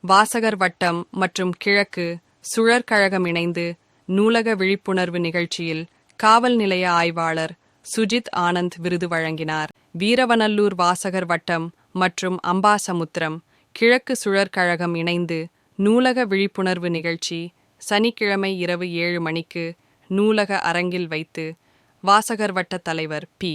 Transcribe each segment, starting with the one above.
வாசகர் வட்டம் மற்றும் கிழக்கு சுழற்கழகம் இணைந்து நூலக விழிப்புணர்வு நிகழ்ச்சியில் காவல் நிலைய ஆய்வாளர் சுஜித் ஆனந்த் விருது வழங்கினார். வீரவநல்லூர் வாசகர் வட்டம் மற்றும் அம்பாசமுத்திரம் கிழக்கு சுழற்கழகம் இணைந்து நூலக விழிப்புணர்வு நிகழ்ச்சி சனிக்கிழமை இரவு 7 மணிக்கு நூலக அரங்கில் வைத்து வாசகர் வட்ட தலைவர் பி.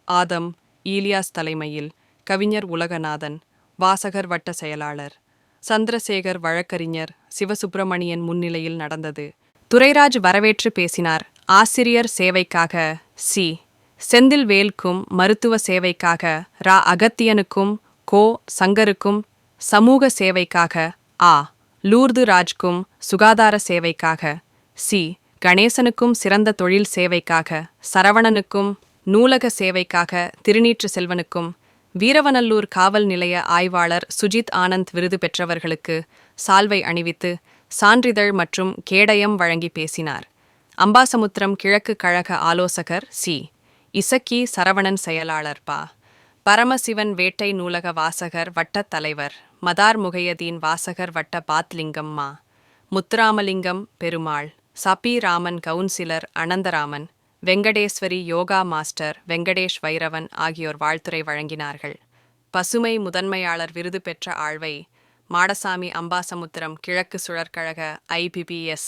ஆதம் ஈலியாஸ் தலைமையில் கவிஞர் உலகநாதன், வாசகர் வட்ட செயலாளர் சந்திரசேகர், வழக்கறிஞர் சிவசுப்பிரமணியன் முன்னிலையில் நடந்தது. துரைராஜ் வரவேற்று பேசினார். ஆசிரியர் சேவைக்காக சி. செந்தில்வேலுக்கும், மருத்துவ சேவைக்காக ரா. அகத்தியனுக்கும், கோ. சங்கருக்கும், சமூக சேவைக்காக ஆ. லூர்து ராஜ்க்கும், சுகாதார சேவைக்காக சி. கணேசனுக்கும், சிறந்த தொழில் சேவைக்காக சரவணனுக்கும், நூலக சேவைக்காக திருநீற்று செல்வனுக்கும், வீரவநல்லூர் காவல் நிலைய ஆய்வாளர் சுஜித் ஆனந்த் விருது பெற்றவர்களுக்கு சால்வை அணிவித்து சான்றிதழ் மற்றும் கேடயம் வழங்கி பேசினார். அம்பாசமுத்திரம் கிழக்கு கழக ஆலோசகர் சி. இசக்கி, சரவணன் செயலாளர் பா. பரமசிவன், வேட்டை நூலக வாசகர் வட்டத் தலைவர் மதார் முகையதீன், வாசகர் வட்ட பாத்லிங்கம் மா. முத்துராமலிங்கம் பெருமாள், சபி ராமன், கவுன்சிலர் அனந்தராமன், வெங்கடேஸ்வரி, யோகா மாஸ்டர் வெங்கடேஷ் வைரவன் ஆகியோர் வாழ்த்துரை வழங்கினார்கள். பசுமை முதன்மையாளர் விருது பெற்ற ஆழ்வை மாடசாமி, அம்பாசமுத்திரம் கிழக்கு சுழற்கழக IPPS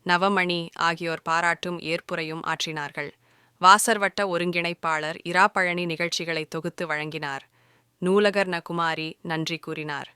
நவமணி ஆகியோர் பாராட்டும் ஏற்புரையும் ஆற்றினார்கள். வாசர்வட்ட ஒருங்கிணைப்பாளர் இராப்பழனி நிகழ்ச்சிகளை தொகுத்து வழங்கினார். நூலகர் குமாரி நன்றி கூறினார்.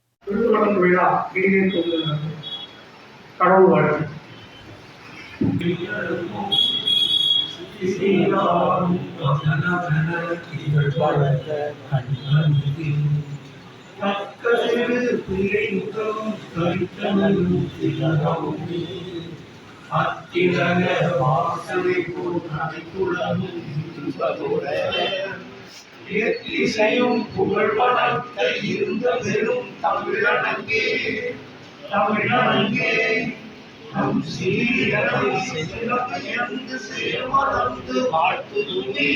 புகழ் வளர்க்க இருந்த வெறும் தமிழனங்கே நம் சீரனை சென்று சேமறந்து வாழ்த்துதுமே.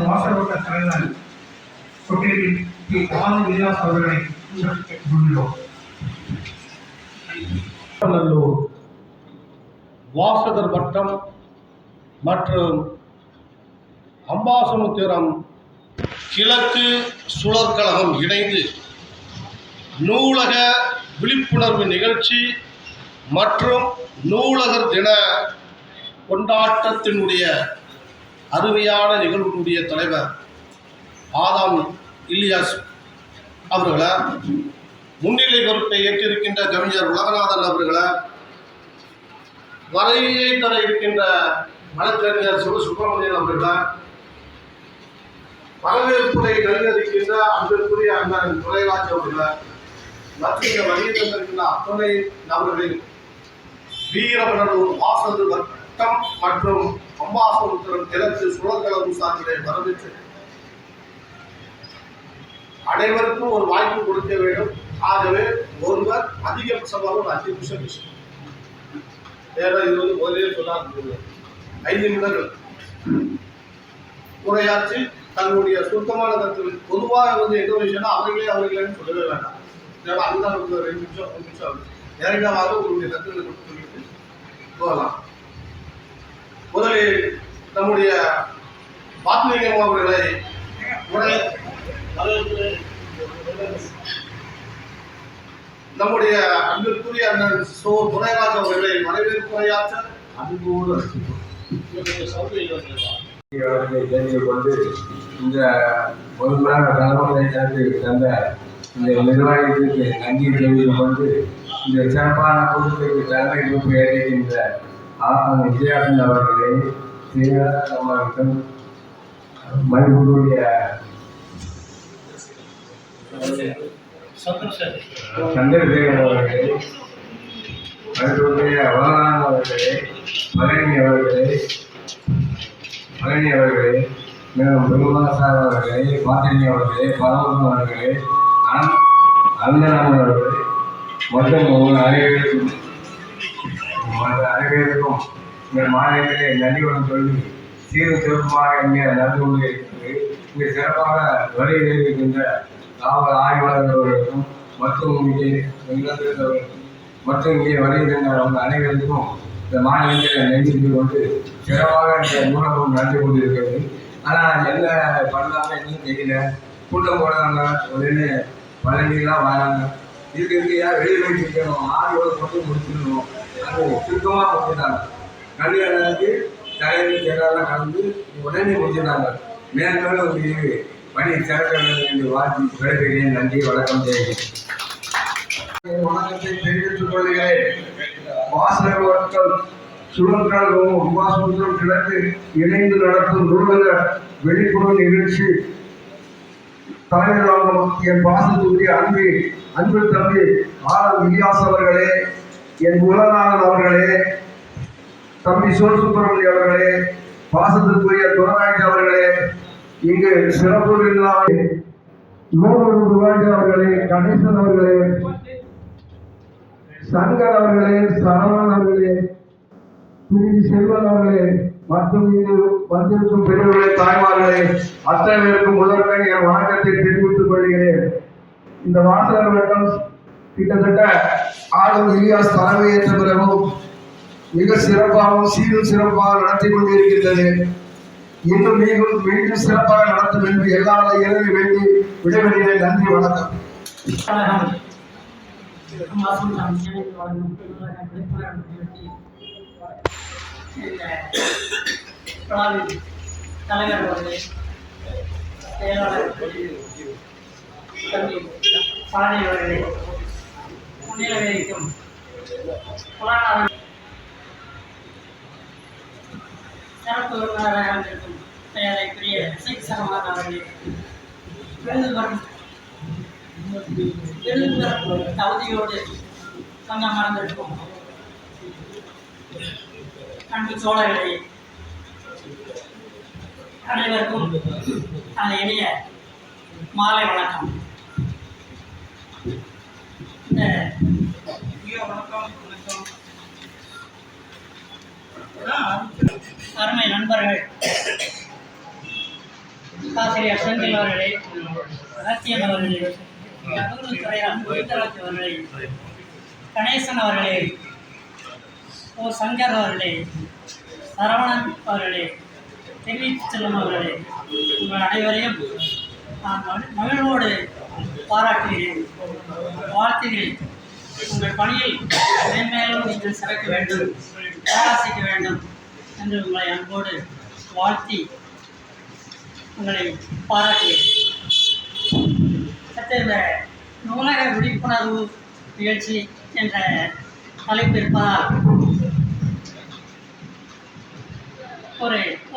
வாசகவட்ட தலைவர் கொட்டேரி பி. ஈலியாஸ் அவர்களை வாசகர் வட்டம் மற்றும் அம்பாசமுத்திரம் கிழக்கு சுழற்கழகம் இணைந்து நூலக விழிப்புணர்வு நிகழ்ச்சி மற்றும் நூலகர் தின கொண்டாட்டத்தினுடைய அருமையான நிகழ்வுடைய தலைவர் ஆதாம் இலியாஸ் அவர்களை, முன்னிலை பொறுப்பை ஏற்றிருக்கின்ற கவிஞர் உலகநாதன் அவர்களை, வரையை தர இருக்கின்ற வழக்கறிஞர் சிவசுப்பிரமணியன் அவர்களை, வரவேற்புரை நல்கரிக்கின்ற அன்பிற்குரிய அண்ணன் துரைராஜ் அவர்களை மற்றும் வழியை தந்திருக்கின்ற அத்தனை நபர்களின் வீரவநல்லூர் வாசகர் வட்டம் மற்றும் அம்பாசமுத்திரம் கிழக்கு சுழற்கழகம் சார்பிலே வரவேற்று அனைவருக்கும் ஒரு வாய்ப்பு கொடுக்க வேண்டும். ஆகவே ஒருவர் அதிகபட்சமாக ஒரு 5 நிமிஷம் பேசும். ஏன்னா இது முதலே சொல்லாது 5 நிமிடங்கள் உரையாற்றி தன்னுடைய சுத்தமான கருத்து பொதுவாக எந்த ஒரு விஷயம்னா அவர்களேன்னு சொல்லவே வேண்டாம். ஏன்னா அதுதான் 2 நிமிஷம் 1 நிமிஷம் நேரடியாக உங்களுடைய கருத்துக்களை கொடுத்து சொல்லிட்டு போகலாம். முதலில் நம்முடைய பாத்லிங்கம் அவர்களை நம்முடைய அன்பிற்குரிய அண்ணன் சோ. துரைராஜ் அவர்களை வரவேற்புரையாற்ற அன்போடு கொண்டு இந்த ஒரு மணி நேர தலைமுறை தந்த இந்த நிர்வாகத்திற்கு நன்றி தெரிவித்துக் கொண்டு இந்த சிறப்பான பொருட்களுக்கு தலைமை பொறுப்பு ஏற்றிருக்கின்ற விஜயாசன் அவர்களே, அவர்களுக்கும் மணிப்பூருடைய சந்திரசேகர் அவர்களே, மணிப்பூருடைய வளநாதன் அவர்களே, மகனி அவர்களே, மேலும் பெருமாசார் அவர்களே, பாத்தினி அவர்களே, பரமசம் அவர்களே, அனந்தராமன் அவர்களே மற்றும் அனைவருக்கும் இந்த மாநிலத்திலே நன்றியுடன் சொல்லி சீரும் சிறப்பாக இங்கே நடந்து கொண்டு இருக்கிறது. இங்கே சிறப்பாக வருகை இருக்கின்ற காவல் ஆய்வாளர்களுக்கும் மற்றும் இங்கே இழந்திருந்தவர்களுக்கும் மற்றும் இங்கே வருகின்ற அனைவருக்கும் இந்த மாநிலங்களை நினைத்து கொண்டு சிறப்பாக இந்த நூலகம் நடந்து கொண்டு இருக்கிறது. ஆனால் என்ன பண்ணாங்க இன்னும் தெரியல. கூட்டம் போடுறாங்க, உடனே பழனிலாம் வராங்க. இதுக்கு வெளியே வைக்கணும், ஆய்வோடு மட்டும் முடிச்சிடணும். அது சுத்தமாக முடிச்சுட்டாங்க. கல்யாணத்துக்கு தலைவர் செயலாளர் கலந்து உடனே முடிச்சிட்டாங்க. மேலும் இது பணி சிறக்க வேண்டும் என்று வாழ்த்தி விடைபெறுகிறேன். நன்றி, வணக்கம். வணக்கத்தை தெரிவித்துக் கொள்கிறேன். வாசகர் வட்டம் சுழற்கழகமும் அம்பாசுந்தரம் கிழக்கு இணைந்து நடத்தும் நூலக வெளிப்புற நிகழ்ச்சி தலைவராகும் என் பாசத்துக்குரிய அன்பு தம்பி ஆர் இலியாஸ் அவர்களே, என் குலநாதன் அவர்களே, தம்பி சிவசுப்பிரமணிய அவர்களே, பாசத்துக்குரிய துரராஜ் அவர்களே, இங்கு சிறப்பு விருந்தாளி ரூபாய் அவர்களே, கணேசன் அவர்களே, சங்கர் அவர்களே, சரவணன் அவர்களே, திருச்சி செல்வன் அவர்களே மற்றும் இங்கு வந்திருக்கும் பெரியவர்களே, தாய்மார்களே, அத்தனை பேருக்கும் முதற்கண் என் வணக்கத்தை தெரிவித்துக் கொள்கிறேன். இந்த வாசகர் வட்டம் கிட்டத்தட்ட ஆளும் இலியாஸ் தலைமையேற்ற பிறகும் மிக சிறப்பாகவும் சீரும் சிறப்பாக நடத்தி கொண்டிருக்கின்றது. இன்னும் மீண்டும் சிறப்பாக நடத்தும் என்று எல்லா இறங்கி வேண்டி விடைபெறுகிறேன். நன்றி, வணக்கம். தலைவர் அவர்களே, செயலாளர் தம்பி பாரதி அவர்களே, முன்னிலை வைக்கும் புலனாளர் சிறப்பு விருந்தினராக இருக்கும் பெயரைக்குரிய சரவணன் அவர்களே, விருதுபெறும் தகுதியோடு சங்கம் மறந்திருக்கும் அன்பு சோழர்களே, அனைவருக்கும் அந்த இனிய மாலை வணக்கம். இந்த அருமை நண்பர்கள் ஆசிரியர் செந்தில் அவர்களே, ரத்தியன் அவர்களே, நகர்வுத்துறை அன்புராஜ் அவர்களே, கணேசன் அவர்களே, ஓ சங்கர் அவர்களே, சரவணன் அவர்களே, தெரிவித்து செல்லும் அவர்களே, உங்கள் அனைவரையும் நான் மகிழ்வோடு பாராட்டுகிறேன், வாழ்த்துகிறேன். உங்கள் பணியில் மேன்மேலும் நீங்கள் சிறக்க வேண்டும், பிரகாசிக்க வேண்டும் என்று உங்களை அன்போடு வாழ்த்தி உங்களை பாராட்டுகிறேன். சற்று இந்த நூலக விழிப்புணர்வு நிகழ்ச்சி என்ற தலைப்பு இருப்பதால்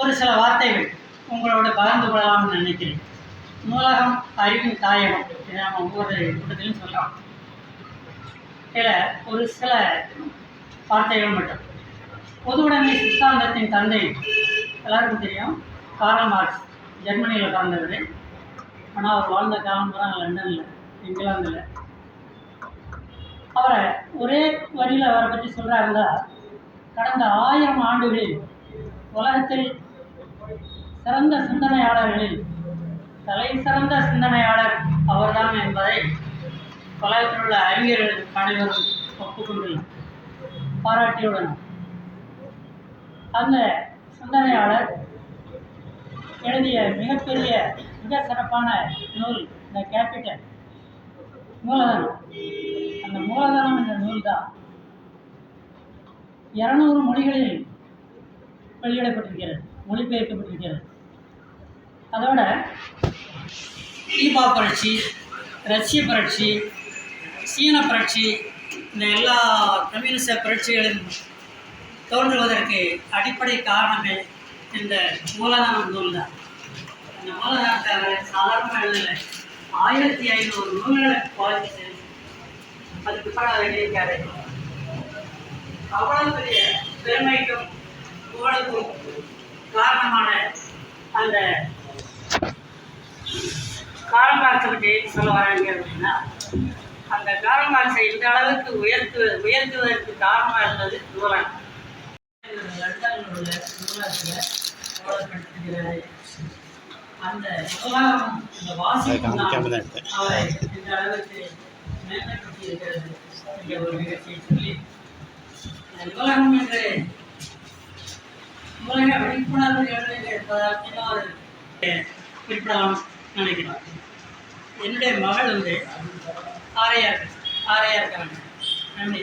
ஒரு சில வார்த்தைகள் உங்களோட பகிர்ந்து கொள்ளலாம்னு நினைக்கிறேன். நூலகம் அறிவின் தாயகம், இதை நம்ம ஒவ்வொரு கூட்டத்திலும் சொல்கிறோம். இதில் ஒரு சில வார்த்தைகள் மட்டும். பொதுவுடைமை சித்தாந்தத்தின் தந்தை எல்லாருக்கும் தெரியும், கார்ல் மார்க்ஸ். ஜெர்மனியில் பிறந்தவர். ஆனால் அவர் வாழ்ந்த காலம் தான் லண்டனில், இங்கிலாந்தில். அவரை ஒரே வரியில் அவரை பற்றி சொல்கிறாருந்தா, கடந்த 1000 ஆண்டுகளில் உலகத்தில் சிறந்த சிந்தனையாளர்களில் தலை சிறந்த சிந்தனையாளர் அவர்தான் என்பதை உலகத்தில் உள்ள அறிஞர்கள் அனைவரும் ஒப்புக்கொண்டுள்ளார், பாராட்டியுள்ளனர். அந்த சிந்தனையாளர் எழுதிய மிகப்பெரிய மிக சிறப்பான நூல் த கேபிட்டல், மூலதனம். அந்த மூலதனம் என்ற நூல் தான் 200 மொழிகளில் வெளியிடப்பட்டிருக்கிறது, மொழிபெயர்க்கப்பட்டிருக்கிறது. அதோட தீபா புரட்சி, ரஷ்ய புரட்சி, சீன புரட்சி, இந்த எல்லா கம்யூனிச புரட்சிகளும் தோன்றுவதற்கு அடிப்படை காரணமே இந்த மூலதனம் நூல் தான். அந்த மூலதனத்தை அவர் சாதாரணமாக எழுதலை, 1500 நூல்களை பாதிச்சு அதுக்கு படம் எழுதியிருக்காரு. அவ்வளவு பெரிய பெருமைக்கும் புகழுக்கும் காரணமான அந்த கார்ல் மார்க்ஸை பற்றி சொல்ல வராங்க அப்படின்னா, அந்த கார்ல் மார்க்ஸை இந்த அளவுக்கு உயர்த்துவதற்கு காரணமாக இருந்தது நூலகம். லண்டனில் உள்ள நூலகத்தில் கவலைப்படுத்துகிறது. அந்த நூலகம் இந்த வாசிப்பு அவரை இந்த அளவுக்கு மேம்படுத்தி இருக்கிறது என்ற ஒரு நிகழ்ச்சியை சொல்லி நூலகம் என்று நூலக விழிப்புணர்வு என்பதற்கு குறிப்பிடலாம் நினைக்கிறோம். என்னுடைய மகள் வந்து ஆரையார் இருக்காங்க. நன்றி.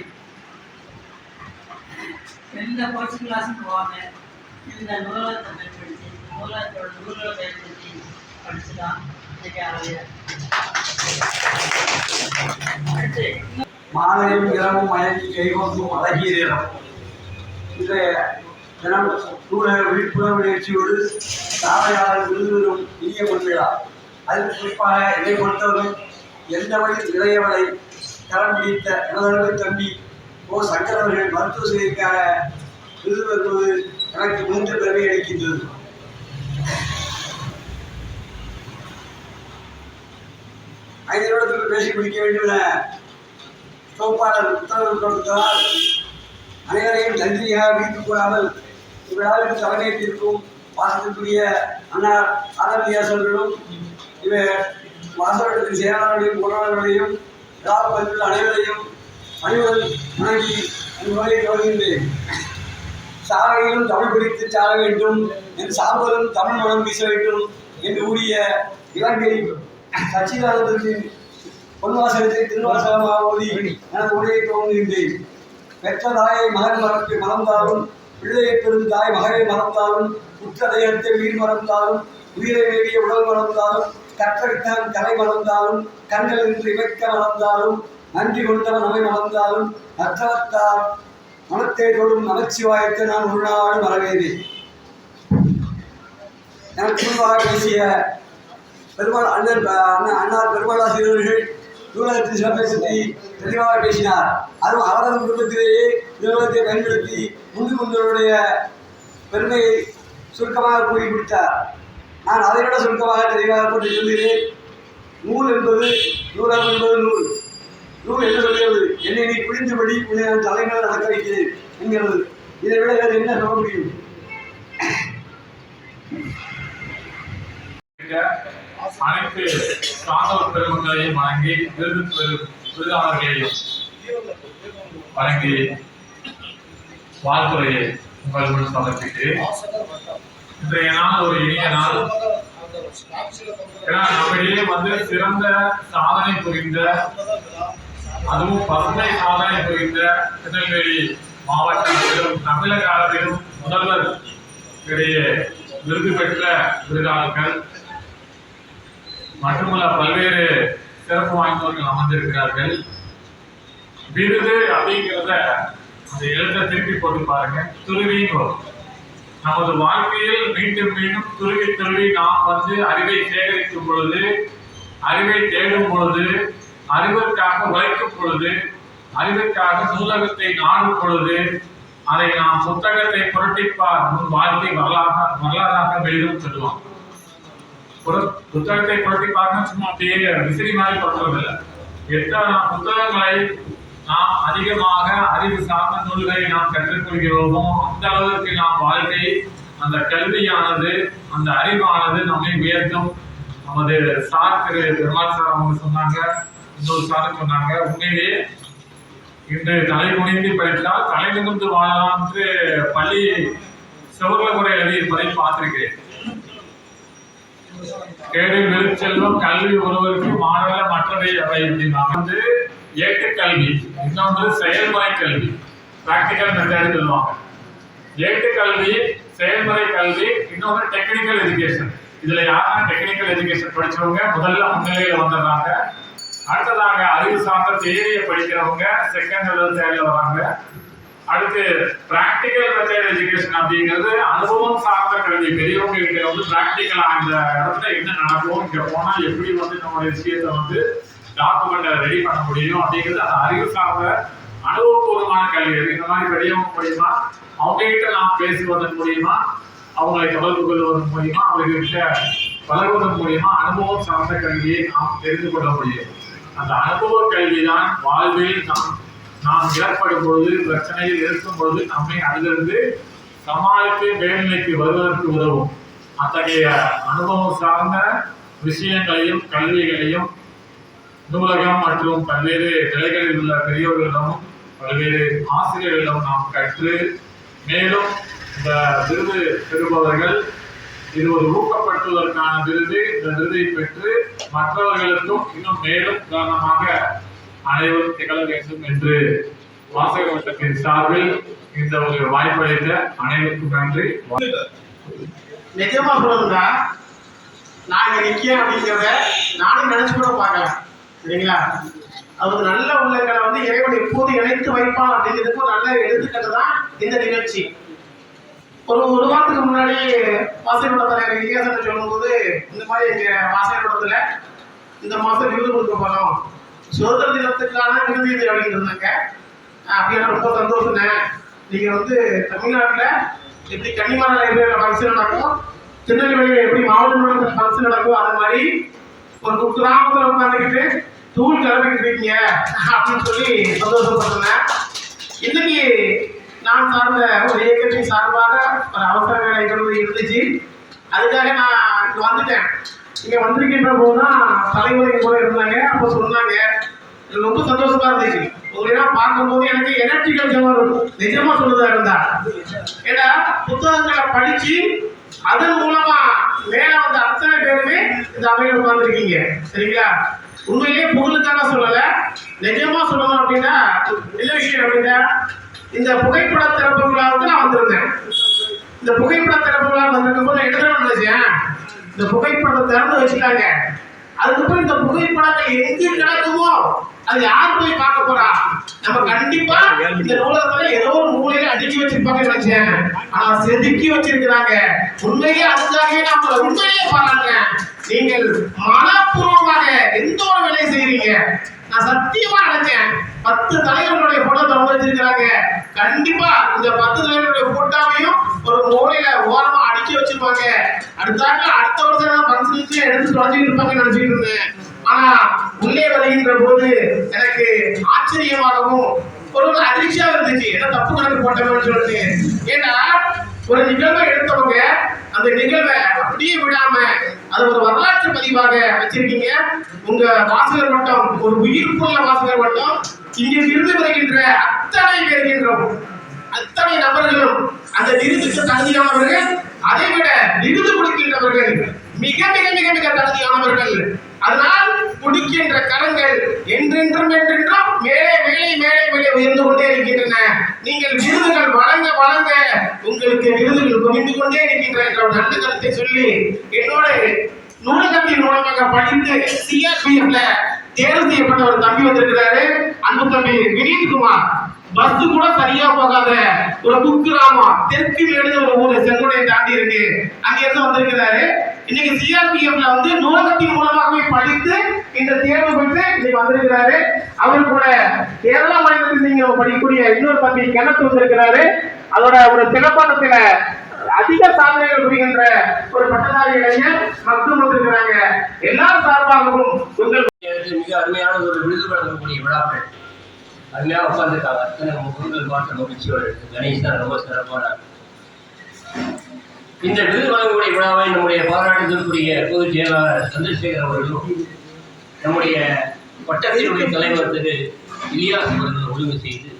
எந்த கோச்சிங் கிளாஸும் போவாங்க. இந்த நூலகத்தை பயன்படுத்தி நூல்களை பயன்படுத்தி படித்து தான் இன்றைக்கி ஆரையார். அடுத்து மாலையும் இரவும் மயங்கி கைகொண்டும் அழகிய இடம். இன்றைய தினம் நூலக விழிப்புணர்வு நிகழ்ச்சியோடு சாலையாளர் விருதுகளும் இனிய கொள்கையா. அதில் குறிப்பாக இதை பொறுத்தவரை எந்த வழி இளையவளை தரம் பிடித்த எனதளவு தம்பி ஓ சங்கர் அவர்கள் மருத்துவ சேவைக்காக விருது பெறுவது எனக்கு மிகுந்த பெருமை அளிக்கின்றது. ஐந்து நிமிடத்திற்கு பேசி முடிக்க வேண்டும் என தொகுப்பாளர் உத்தரவு கொடுத்ததால் அனைவரையும் நன்றியாக வைத்துக் கொள்ளாமல் இவ்விழாவிற்கு தலைமையேற்றிருக்கும் வாசத்திற்குரிய அன்னார் ஆதரவியாசர்களும் இவர் வாசகத்தின் செயலாளர்களையும் உணவர்களையும் விழாவு பற்றியுள்ள அனைவரையும் அனைவரும் வணங்கி அன்புகளை தொடர்கின்றேன். சாலையிலும் தமிழ் பிடித்து சார வேண்டும் என் சாம்பலும் தமிழ் மனம் வீச வேண்டும் என்று கூறிய இலங்கை சச்சிதானந்தத்தின் பொன்வாசகத்தை திருவாசகமாக ஓதி எனது உரையை துவங்குகின்றேன். பெற்ற தாயை மகன் மறந்தாலும் பிள்ளையை பெறும் தாய் மகளை மறந்தாலும் உற்ற தேகத்தை உயிர் மறந்தாலும் உயிரை வேண்டிய உடல் மறந்தாலும் கற்றவித்தவன் கலை மறந்தாலும் கண்கள் என்று இமைக்க மறந்தாலும் நன்றி கொண்டவன் நம்மை மறந்தாலும் அற்றவத்தால் மனத்தை தொடும் நமச்சிவாயத்தை நான் ஒரு நாடு மறவேனே. எனக்கு முன்பாக பேசிய பெருமாள் அண்ணார் பெருமாளாசிரியர்கள் நூலகத்தின் சிறப்பை பற்றி தெளிவாக பேசினார். அதுவும் அவரது குடும்பத்திலேயே நூலகத்தை பயன்படுத்தி முந்து கொண்டவருடைய பெருமையை சுருக்கமாக கூறி கொடுத்தார். நான் அதை விட சுருக்கமாக தெளிவாக கொண்டு சொல்கிறேன். நூல் என்பது நூலகம் என்பது நூல். நூல் என்ன சொல்கிறது? என்னை நீ புரிந்தபடி உன்னை நான் தலைமையில் நடக்க வைக்கிறேன் என்கிறது. இதை விட வேறு என்ன சொல்ல முடியும்? அனைத்து சான்றோர் பெருமக்களையும் வணங்கி விருதாளர்களையும் வணங்கி வாழ்த்துறையை உங்கள் சமர்ப்பித்து இன்றைய நாள் ஒரு இனிய நாள். ஏன்னா நம்மிடையே சிறந்த சாதனை புரிந்த, அதுவும் பசுமை சாதனை புரிந்த திருநெல்வேலி மாவட்டத்திலும் தமிழக அளவிலும் முதல்வர் இடையே விருது பெற்ற விருதாளர்கள் மட்டுமல்ல பல்வேறு சிறப்பு வாய்ந்தவர்கள் அமர்ந்திருக்கிறார்கள். விருது அப்படிங்கிறத அந்த எழுத்தை திருப்பி போட்டு பாருங்க, துருவின்னு வரும். நமது வாழ்க்கையில் மீண்டும் மீண்டும் துருவி நாம் அறிவை சேகரிக்கும் பொழுது, அறிவை தேடும் பொழுது, அறிவிற்காக உழைக்கும் பொழுது, அறிவிற்காக நூலகத்தை நாடும் பொழுது, அதை நாம் புத்தகத்தை புரட்டிப்பார் முன் வாழ்க்கை வரலாறாக வெளியிடும் சொல்லுவோம். புத்தகத்தை புரட்டி பார்க்க சும்மா அப்படியே விசிறி மாதிரி படுறதில்லை. எத்தனை புத்தகங்களை நாம் அதிகமாக அறிவு சார்ந்த நூல்களை நாம் கற்றுக்கொள்கிறோமோ அந்த அளவுக்கு நாம் வாழ்க்கை, அந்த கல்வியானது, அந்த அறிவானது நம்மை உயர்த்தும். நமது சார் திரு பெருமாள் சார் அவங்க சொன்னாங்க, இன்னொரு சார் சொன்னாங்க, உண்மையிலேயே இன்று தலை குனிந்து படித்தால் தலை நிமிர்ந்து வாழலாம் என்று பள்ளி செவர்ல கூட எழுதியிருப்பதை பார்த்திருக்கிறேன். கேடில் விழுச்செல்வம் கல்வி ஒருவருக்கு மாணவ மற்றவை அவை அப்படின்னா ஏட்டுக்கல்வி, இன்னொன்று செயல்முறை கல்வி, பிராக்டிக்கல் மெத்தட் சொல்லுவாங்க. ஏட்டுக்கல்வி, செயல்முறை கல்வி, இன்னொன்று டெக்னிக்கல் எஜுகேஷன். இதுல யாரா டெக்னிக்கல் எஜுகேஷன் படிச்சவங்க முதல்ல முன்னிலையில வந்துடுறாங்க. அடுத்ததாக அறிவு சார்ந்த தியரியை படிக்கிறவங்க செகண்ட் லெவல் தேர்ல வராங்க. அடுத்து பிராக்டிக்கல் மெத்தட் எஜுகேஷன் அப்படிங்கிறது அனுபவம் சார்ந்த கல்வி. பெரியவங்க கிட்ட பிராக்டிக்கலா இந்த இடத்துல என்ன நடக்கும், இங்க போனா எப்படி நம்ம விஷயத்தை டாக்குமெண்ட்டை ரெடி பண்ண முடியும் அப்படிங்கிறது அந்த அறிவு சார்ந்த அனுபவபூர்வமான கல்வி. இந்த மாதிரி பெரியவங்க மூலியமா அவங்க கிட்ட நாம் பேசுவதன் மூலியமா, அவங்களை தொடர்பு கொள்வதன் மூலியமா, அவர்கிட்ட பழகுவதன் மூலியமா அனுபவம் சார்ந்த கல்வியை நாம் தெரிந்து கொள்ள முடியும். அந்த அனுபவ கல்விதான் வாழ்வில் நாம் ஏற்படும் பொழுது, பிரச்சனையில் இருக்கும் பொழுது நம்மை அதிலிருந்து சமாளித்து மேல்நிலைக்கு வருவதற்கு உதவும். அத்தகைய அனுபவம் சார்ந்த விஷயங்களையும் கல்விகளையும் நூலகம் மற்றும் பல்வேறு நிலைகளில் உள்ள பெரியவர்களிடமும் பல்வேறு ஆசிரியர்களிடம் நாம் கற்று மேலும் இந்த விருது பெறுபவர்கள் இது ஒரு ஊக்கப்படுத்துவதற்கான விருது. இந்த விருதை பெற்று மற்றவர்களுக்கும் இன்னும் மேலும் உதாரணமாக அனைவரும் திகழ வேண்டும் என்று வாசக வட்டத்தின் சார்பில் இந்த ஒரு வாய்ப்பளித்த அனைவருக்கும் நன்றி. நிஜமா சொல்லணும்னா நான் இங்க நிற்கிறேன் அப்படிங்கிறத நானும் நினைச்சு கூட பார்க்கல. சரிங்களா? அவர் நல்ல உள்ளங்களை வந்து இறைவன் எப்போது இணைத்து வைப்பான் அப்படிங்கிறதுக்கு ஒரு நல்ல எடுத்துக்காட்டு தான் இந்த நிகழ்ச்சி. ஒரு வாரத்துக்கு முன்னாடி வாசகரோட தலைவர் இலியாசன் சொல்லும்போது இந்த மாதிரி எங்க வாசகரோடத்துல இந்த மாசம் விருது கொடுக்க போறோம், சுதந்திர தினத்துக்கான விருது இது அப்படின்னு இருந்தாங்க. அப்படின்னா ரொம்ப சந்தோஷங்க. நீங்க வந்து தமிழ்நாட்டில் எப்படி கன்னிமாரா லைப்ரரியில் ஃபங்க்ஷன் நடக்கும், திருநெல்வேலியில் எப்படி மாவட்ட ஃபங்க்ஷன் நடக்கும், அது மாதிரி ஒரு கிராமத்தில் உட்காந்துக்கிட்டு தூள் கிளம்பிக்கிட்டு இருக்கீங்க அப்படின்னு சொல்லி சந்தோஷப்படுறேன். இன்னைக்கு நான் சார்ந்த ஒரு இயக்கத்தின் சார்பாக ஒரு அவசர வேலைகள் இருந்துச்சு. அதுக்காக நான் இங்கே வந்துட்டேன். இங்கே வந்திருக்கின்ற போதுதான் தலைமுறை கூட இருந்தாங்க. அப்போ சொன்னாங்க, எனக்கு ரொம்ப சந்தோஷமா இருந்துச்சு. உங்களெல்லாம் பார்க்கும்போது எனக்கு எனர்ஜிக்கல் ஜெவம் இருக்கும். நிஜமா சொல்றதா இருந்தா ஏன்னா புத்தகங்களை படிச்சு அதன் மூலமா மேல வந்த அத்தனை பேருமே இந்த அவையில் உட்கார்ந்துருக்கீங்க. சரிங்களா? உண்மையிலேயே புகழுக்காக சொல்லல, நிஜமா சொல்லணும் அப்படின்னா என்ன விஷயம் அப்படின்னா இந்த புகைப்பட திறப்பு விழாவுக்கு நான் வந்திருந்தேன். இந்த புகைப்பட திறப்பு விழா வந்திருக்கும் போது என்ன நினைச்சேன், இந்த புகைப்படத்தை திறந்து வச்சுட்டாங்க, அதுக்கப்புறம் இந்த புகைப்படங்கள் எங்கே கிடக்குமோ அது யார் போய் பார்க்க போறா? நம்ம கண்டிப்பா இந்த நூலகத்துல ஏதோ ஒரு மூலையில அடுக்கி வச்சிருப்பாங்கன்னு நினைச்சேன். ஆனா செதுக்கி வச்சிருக்கிறாங்க. உண்மையே அதுக்காகவே நான் உண்மையிலேயே பாராட்டுறேன். நீங்கள் மனப்பூர்வமாக எந்த ஒரு வேலையை செய்யறீங்க. நான் சத்தியமா நினைச்சேன் 10 தலைவர்களுடைய போட்டோ திறந்து வச்சிருக்கிறாங்க. கண்டிப்பா இந்த 10 தலைவர்களுடைய போட்டோவையும் ஒரு மூலையில ஓரமா அடுக்கி வச்சிருப்பாங்க. அடுத்த வருஷம் பரிசீலிச்சு எடுத்து தொலைஞ்சிட்டு இருப்பாங்கன்னு நினைச்சிட்டு இருந்தேன். ஆனா உள்ளே வருகின்ற போது எனக்கு ஆச்சரியமாகவும் ஒரு அதிர்ச்சியா இருந்துச்சு. என்ன தப்பு கணக்கு போட்டோம்னு சொல்லிட்டு. ஏன்னா ஒரு நிகழ்வை எடுத்தவங்க அந்த நிகழ்வை அப்படியே விடாம அது ஒரு வரலாற்று பதிவாக வச்சிருக்கீங்க. உங்க வாசகர் வட்டம் ஒரு உயிர்ப்புள்ள வாசகர் வட்டம். இங்கே விருது பெறுகின்ற அத்தனை நபர்களும் அந்த விருதுக்கு தகுதியானவர்கள். அதை விட விருது கொடுக்கின்றவர்கள் மிக மிக மிக மிக தகுதியானவர்கள். அதனால் குடிக்கின்ற கரங்கள் என்றென்றும் மேலே மேலே மேலே மேலே உயர்ந்து கொண்டே இருக்கின்றன. நீங்கள் விருதுகள் வழங்க வழங்க உங்களுக்கு விருதுகள் குவிந்து கொண்டே இருக்கின்றன என்ற ஒரு நல்ல கருத்தை சொல்லி என்னோட நூலகத்தின் மூலமாக படித்து சிஆர்பிஎஃப்ல தேர்வு செய்யப்பட்ட ஒரு தம்பி வந்திருக்கிறாரு. அன்பு தம்பி வினீத்குமார். பஸ் கூட சரியா போகாத ஒரு குக்கிராமம் தெற்கு மேடு ஒரு ஊர் செங்கோடையை தாண்டி இருக்கு. அங்க இருந்து வந்திருக்கிறாரு. இன்னைக்கு சிஆர்பிஎஃப்ல வந்து நூலகத்தின் மூலமாகவே படித்து இந்த தேர்வு பெற்று இன்னைக்கு வந்திருக்கிறாரு. அவர் கூட கேரளா மாநிலத்தில் நீங்க படிக்கக்கூடிய இன்னொரு தம்பி கிணத்து வந்திருக்கிறாரு. அதோட ஒரு சிறப்பாட்டத்துல அதிக சாதனைகள் புரிகின்ற ஒரு பட்டதாரி இளைஞர் மற்றும் வந்திருக்கிறாங்க. எல்லா சார்பாகவும் உங்கள் மிக அருமையான ஒரு விருது வழங்கக்கூடிய விழாக்கள் அருமையாக உட்கார்ந்துருக்காங்க. அத்தனை முகங்கள் பார்த்த மகிழ்ச்சியோடு கணேஷ் தான் ரொம்ப சிறப்பான இந்த விருது வழங்கக்கூடிய விழாவை நம்முடைய பாராட்டுதலுக்குரிய பொதுச் செயலாளர் சந்திரசேகர் அவர்களும் நம்முடைய வட்டத்தினுடைய தலைவர் திரு இலியாஸ் அவர்கள் ஒழுங்கு செய்து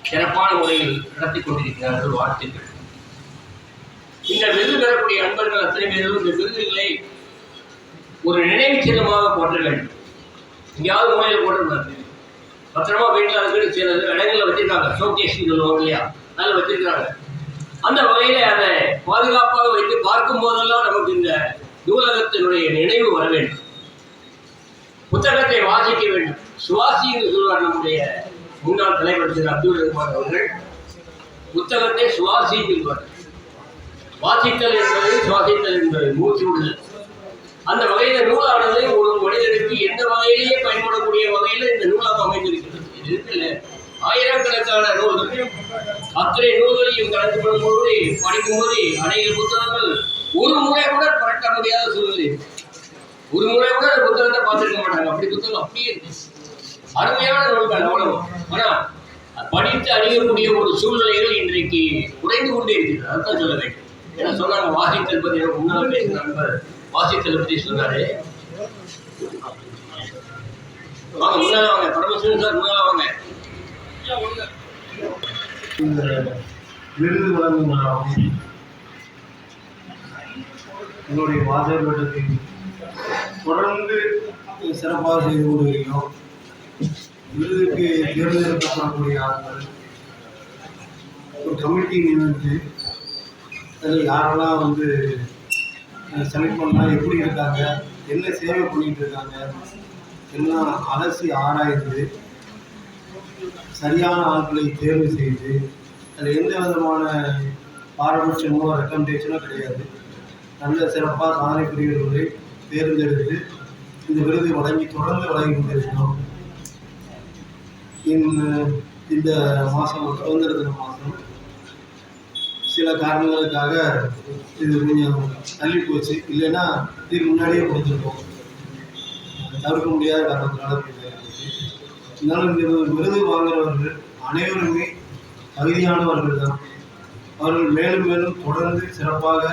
சிறப்பான முறையில் நடத்தி கொண்டிருக்கிறார்கள். வாழ்த்துக்கள். இந்த விருது பெறக்கூடிய அன்பர்கள் அத்தனை பேரும் இந்த விருதுகளை ஒரு நினைவு சின்னமாக போற்ற வேண்டும். எங்கேயாவது மூலையில் போட்டுருந்தாங்க, பத்திரமா வீட்டில் அதுக்கு சில இடங்களில் வச்சிருக்காங்க. ஷோகேஸ் சொல்லுவாங்க இல்லையா, அதில் வச்சிருக்கிறாங்க. அந்த வகையில் அதை பாதுகாப்பாக வைத்து பார்க்கும் போதெல்லாம் நமக்கு இந்த நூலகத்தினுடைய நினைவு வர வேண்டும். புத்தகத்தை வாசிக்க வேண்டும். சுவாசி என்று சொல்வார் நம்முடைய முன்னாள் தலைவர் திரு அப்துல் ரஹ்மான் அவர்கள். புத்தகத்தை சுவாசி என்பார். வாசித்தல் என்பது சுவாசித்தல் என்பது மூச்சு உள்ளது. அந்த வகையில் நூலானது ஒரு மனிதனுக்கு எந்த வகையிலேயே பயன்படக்கூடிய வகையில் இந்த நூலாக அமைந்திருக்கிறது. இது இருக்குல்ல, ஆயிரக்கணக்கான நூல்கள், அத்தனை நூல்களையும் கலந்து கொள்ளும்போது படிக்கும்போது அநேக புத்தகங்கள் ஒரு முறை கூட புரட்ட முடியாத சூழ்நிலை. ஒரு முறை கூட அந்த புத்தகத்தை பார்த்துருக்க மாட்டாங்க. அப்படி புத்தகம் அப்படியே இருக்கு. அருமையான நூல்கள் அவ்வளவு. ஆனால் படித்து அறியக்கூடிய ஒரு சூழ்நிலைகள் இன்றைக்கு குறைந்து கொண்டே இருக்கிறது. அதுதான் சொல்ல வேண்டும். ஏன்னா சொன்னாங்க வாசித்தல் பற்றி, முன்னால் பேசின நண்பர் வாசித்தல் பற்றி சொன்னாரு. வாங்க முன்னால வாங்க, பரமசிவன் சார் முன்னால வாங்க. இந்த விருது வழங்கும் விழாவும் என்னுடைய வாசகர் வட்டத்தை தொடர்ந்து சிறப்பாக செய்து கொண்டு வருகிறோம். விருதுக்கு தேர்ந்தெடுக்கப்படக்கூடிய ஆட்கள் ஒரு கமிட்டி நியமித்து அதில் யாரெல்லாம் வந்து செலக்ட் பண்ணால் எப்படி இருக்காங்க, என்ன சேவை பண்ணிட்டு இருக்காங்க எல்லாம் அலசி ஆராய்ந்து சரியான ஆட்களை தேர்வு செய்து அதில் எந்த விதமான பாரபட்சமோ ரெக்கமெண்டேஷனோ கிடையாது. நல்ல சிறப்பாக சாதனை புரியவர்களை தேர்ந்தெடுத்து இந்த விருது வழங்கி தொடர்ந்து வழங்கி கொண்டிருக்கிறோம். இந்த மாதம் சுதந்திர தின மாதம் சில காரணங்களுக்காக இது கொஞ்சம் தள்ளி போச்சு. இல்லைன்னா இதுக்கு முன்னாடியே கொடுத்துருக்கோம். தவிர்க்க முடியாத காரணத்தினால இருந்தாலும் இந்த விருது வாங்குறவர்கள் அனைவருமே தகுதியானவர்கள் தான். அவர்கள் மேலும் மேலும் தொடர்ந்து சிறப்பாக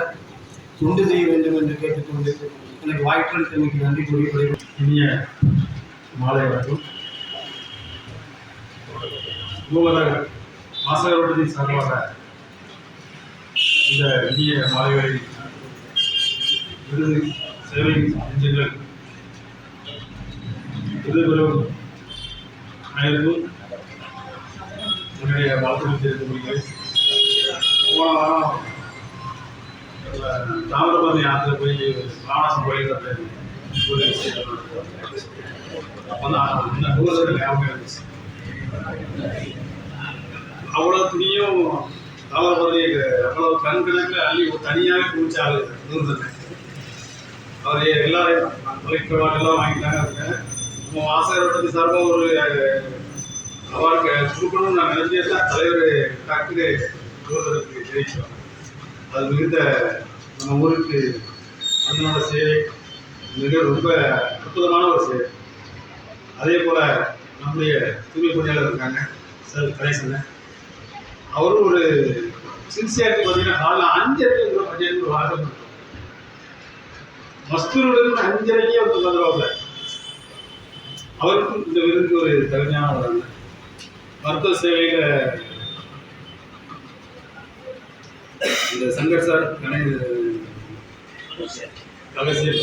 தொண்டு செய்ய வேண்டும் என்று கேட்டுக்கொண்டு எனக்கு வாய்ப்பளித்தமைக்கு நன்றி கூறி இனிய மாலை வணக்கம். நூலக வாசகர் வட்டத்தின் சார்பாக இந்த இனிய மாலைகளை விருது சேவை நெஞ்சங்கள் விருது பெறும் அனைவருக்கும் என்னுடைய வாழ்த்துக்கள் தெரிவித்துக் கொள்கிறேன். போன வாரம் தாமிரபரணி ஆற்றுல போய் ராமநாசம் கோயில்கிட்ட ஒரு விஷயம் அப்போ தான் இன்னும் நூலகத்தில் ஞாபகம் இருந்துச்சு. அவ்வளோ துணியும் தாமிரபரணி அவ்வளோ கண்கணக்கில் அள்ளி தனியாக குடிச்சாரு நூறு. அவர் எல்லாரையும் தொலைக்காட்டெல்லாம் வாங்கிட்டாங்க. நம்ம வாசகர் வட்டத்தின் சார்பாக ஒரு அவார்டு கொடுக்கணும்னு நான் நினைச்சேன். தலைவர் டக்குனு நூலகருக்கு தெரிவித்தோம். அது மிகுந்த நம்ம ஊருக்கு அண்ணனோட சேவை மிக ரொம்ப அற்புதமான ஒரு சேவை. அதே போல் நம்முடைய தூய்மை பணியாளர் இருக்காங்க சார் கணேசன், அவரும் ஒரு சின்சியாரிட்டி பார்த்தீங்கன்னா காலைல 5:30 கூட பஞ்சாயத்து ஒரு வாசகம் இருக்கும். மஸ்தூருடன் 5:30 வந்து வந்துடுவாங்க. அவருக்கும் இந்த விருதுக்கு ஒரு தகுதியான ஒரு மருத்துவ சேவையில் இந்த சங்கர் சார் கலைசியர்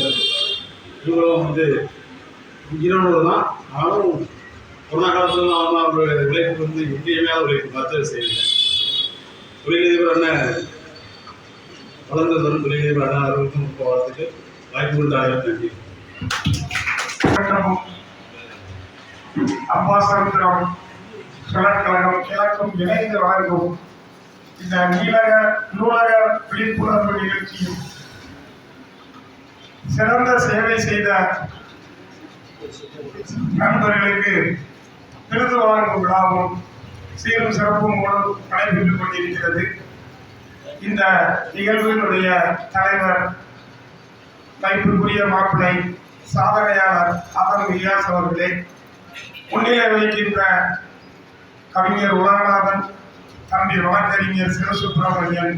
இவங்களும் வந்து ஈரோடு தான். ஆனாலும் கொரோனா காலத்தில் அவரோட உழைப்பு வந்து இன்றியமையாத உழைப்பு மருத்துவ சேவையில். தொழிலதிபர் அண்ணன் வளர்ந்து வரும் தொழிலதிபர் அண்ணா அவர்களுக்கும் வாழ்த்துக்கு வாய்ப்பு கொடுத்த நன்றி. அம்பாசமுத்திரம் சுழற்கழகம் கிழக்கும் இணைந்து வழங்கும் இந்த நூலக விழிப்புணர்வு நிகழ்ச்சியும் சிறந்த சேவை செய்த நண்பர்களுக்கு விருது வழங்கும் விழாவும் சீரும் சிறப்பும் மூலம் நடைபெற்றுக் கொண்டிருக்கிறது. இந்த நிகழ்வினுடைய தலைவர் மதிப்புக்குரிய மாப்பிள்ளை சாதனையாளர் ஆதம் இலியாஸ் அவர்களே, முன்னிலை வகிக்கின்ற கவிஞர் உலகநாதன், தம்பி வழக்கறிஞர் சிவசுப்பிரமணியன்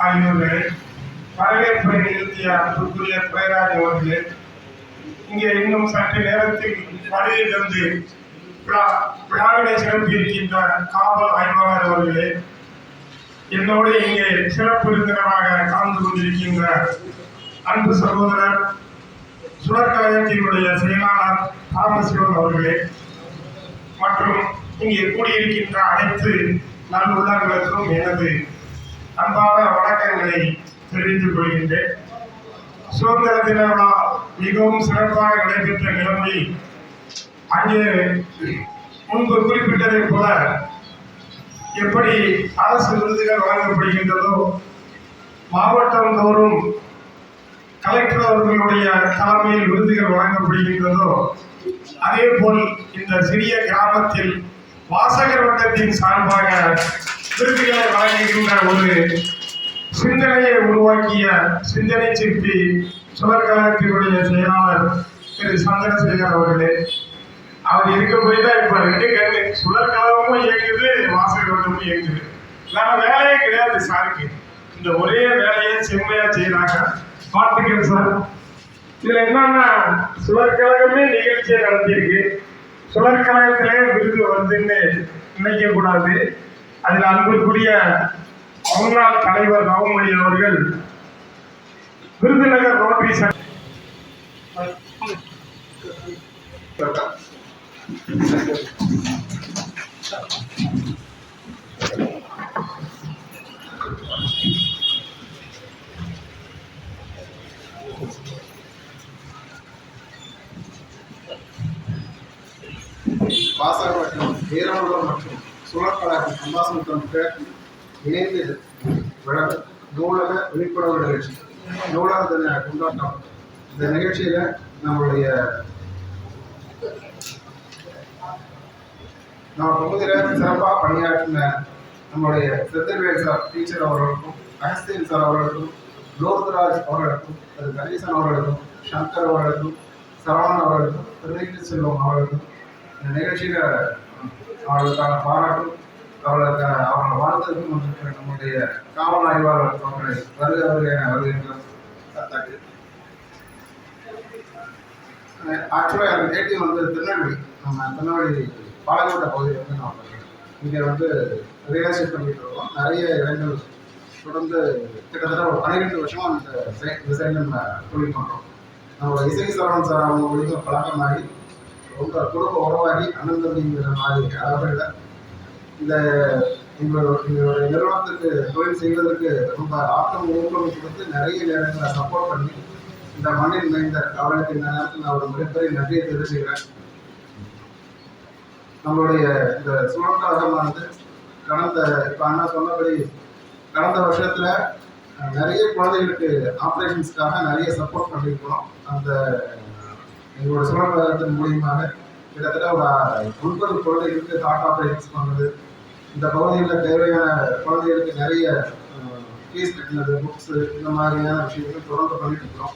ஆகியோர்களே, வரவேற்பை நிறுத்திய அன்புக்குரிய துரைராஜ் அவர்களே, இங்கே இன்னும் சற்று நேரத்தில் வருகை தந்து விழாவினை சிறப்பிருக்கின்ற காவல் ஆய்வாளர் அவர்களே, என்னோடு இங்கே சிறப்பு விருந்தினராக கலந்து கொண்டிருக்கின்ற அன்பு சகோதரர் சுழற்கழகத்தினுடைய செயலாளர் பரமசிவன் அவர்களே, மற்றும் இங்கே கூடியிருக்கின்ற அனைத்து நல்லுள்ளங்களுக்கும் எனது அன்பான வணக்கங்களை தெரிவித்துக் கொள்கின்றேன். சுதந்திர தின விழா மிகவும் சிறப்பாக நடைபெற்ற நிலைமையில் அங்கே முன்பு குறிப்பிட்டதைப் போல எப்படி அரசு விருதுகள் வழங்கப்படுகின்றதோ, மாவட்டம் தோறும் கலெக்டர் அவர்களுடைய தலைமையில் விருதுகள் வழங்கப்படுகின்றதோ, அதே போல் இந்த சிறிய கிராமத்தில் வாசகர் வட்டத்தின் சார்பாக விருதுகளை வழங்குகின்ற ஒரு சிந்தனையை உருவாக்கிய சிந்தனை சிற்பி சுழற்கழகத்தினுடைய செயலாளர் திரு சந்திரசேகர் அவர்களே, அவர் இருக்க போய் தான் இப்ப 2 கண்ணு சுழற்கலமும் இயங்குது, வாசகர் வட்டமும் இயங்குது. இல்லாம வேலையே கிடையாது சாருக்கு. இந்த ஒரே வேலையை செம்மையா செய்யறாங்க. வாழ்த்துக்கள் சார். இதுல என்னன்னா சுழற்கழகமே நிகழ்ச்சியை நடத்தியிருக்கு. சுழற்கழகத்திலே விருது வருதுன்னு நினைக்க கூடாது. அதில் அன்புக்குரிய முன்னாள் தலைவர் நவமணி அவர்கள் விருதுநகர் ரோட்டரி வாசகர் மற்றும் வீரவர்கள் மற்றும் சுழற்கழகம் அம்பாசமுத்திரம் கிழக்கு இணைந்து நூலக விழிப்புணர்வு நிகழ்ச்சி, நூலக தின கொண்டாட்டம். இந்த நிகழ்ச்சியில நம்மளுடைய நம்ம பகுதியில் சிறப்பாக பணியாற்றின நம்முடைய செந்தில்வேல் சார் டீச்சர் அவர்களுக்கும், அகஸ்தீன் சார் அவர்களுக்கும், லோகராஜ் அவர்களுக்கும், கணேசன் அவர்களுக்கும், சங்கர் அவர்களுக்கும், சரவணன் அவர்களுக்கும், திருநெல்வேலி செல்வம் அவர்களுக்கும் இந்த நிகழ்ச்சியில் அவர்களுக்கான பாராட்டும் அவர்களை வாழ்த்ததுக்கும் வந்திருக்கிற நம்முடைய காவல் ஆய்வாளர் அவர்களை வருகின்றோம். ஆக்சுவலாக எனக்கு நேட்டிவ் வந்து திருநெல்வேலி. நம்ம திருநெல்வேலி பாலக்கோட்டை பகுதியில் வந்து நான் இங்கே வந்து ரியல் எஸ்டேட் பண்ணிட்டு இருக்கோம். நிறைய இடங்கள் தொடர்ந்து கிட்டத்தட்ட ஒரு 12 வருஷமாக இந்த சைடில் நம்ம தொழில் பண்ணுறோம். நம்மளோட இசை சரவணன் சார் அவங்க வரைக்கும் பழக்கமாகி ரொம்ப குடும்ப உறவாகி அண்ணன் தம்பிங்கிற மாதிரி அவர்களில் இந்த எங்களுடைய நிறுவனத்துக்கு தொழில் செய்வதற்கு ரொம்ப ஆக்கம் ஊக்கம் கொடுத்து நிறைய நேரங்களை சப்போர்ட் பண்ணி இந்த மண்ணில் மேய்ந்த அவர்களுக்கு இந்த நேரத்தில் நான் ஒரு மிகப்பெரிய நன்றியை தெரிவிச்சுக்கிறேன். நம்மளுடைய இந்த சுழற்கழகமானது இப்போ அண்ணா சொன்னபடி கடந்த வருஷத்தில் நிறைய குழந்தைகளுக்கு ஆப்ரேஷன்ஸ்க்காக நிறைய சப்போர்ட் பண்ணியிருக்கிறோம். அந்த எங்களோட சுழற்கழகத்தின் மூலியமாக கிட்டத்தட்ட ஒரு 9 குழந்தைகளுக்கு ஹார்ட் ஆப்ரேஷன்ஸ் பண்ணது. இந்த பகுதியில் தேவையான குழந்தைகளுக்கு நிறைய ஃபீஸ் கட்டினது, புக்ஸு, இந்த மாதிரியான விஷயங்கள் தொடர்ந்து பண்ணிட்டு இருக்கிறோம்.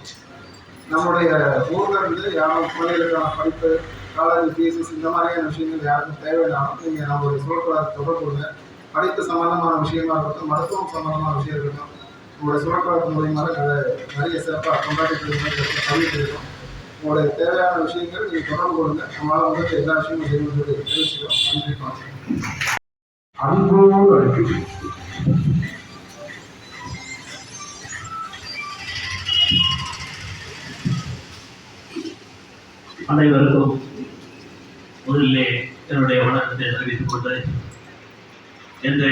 நம்மளுடைய ஊரில் இருந்து யாரும் குழந்தைகளுக்கான படிப்பு, காலேஜ் ஃபீஸஸ் இந்த மாதிரியான விஷயங்கள் யாருக்கும் தேவையில்லாமல் நீங்கள் நம்மளுடைய சுழற்கழகத்தை தொடர்பு கொள்ளுங்க. படிப்பு சம்பந்தமான விஷயமா இருக்கட்டும், மருத்துவம் சம்பந்தமான விஷயம் இருக்கட்டும், உங்களுடைய சுழற்கழகத்தின் மூலியமாக நிறைய சிறப்பாக கொண்டாடிட்டு பண்ணிட்டு இருக்கோம். உங்களுடைய தேவையான விஷயங்கள் நீங்கள் தொடர்பு கொள்ளுங்க. நம்மளால் வந்துட்டு எல்லா விஷயமும் செய்வது தெரிவிச்சுக்கிறோம். நன்றி, வணக்கம். அன்போடு அனைவருக்கும் முதலிலே என்னுடைய வணக்கத்தை தெரிவித்துக் கொண்டு இன்று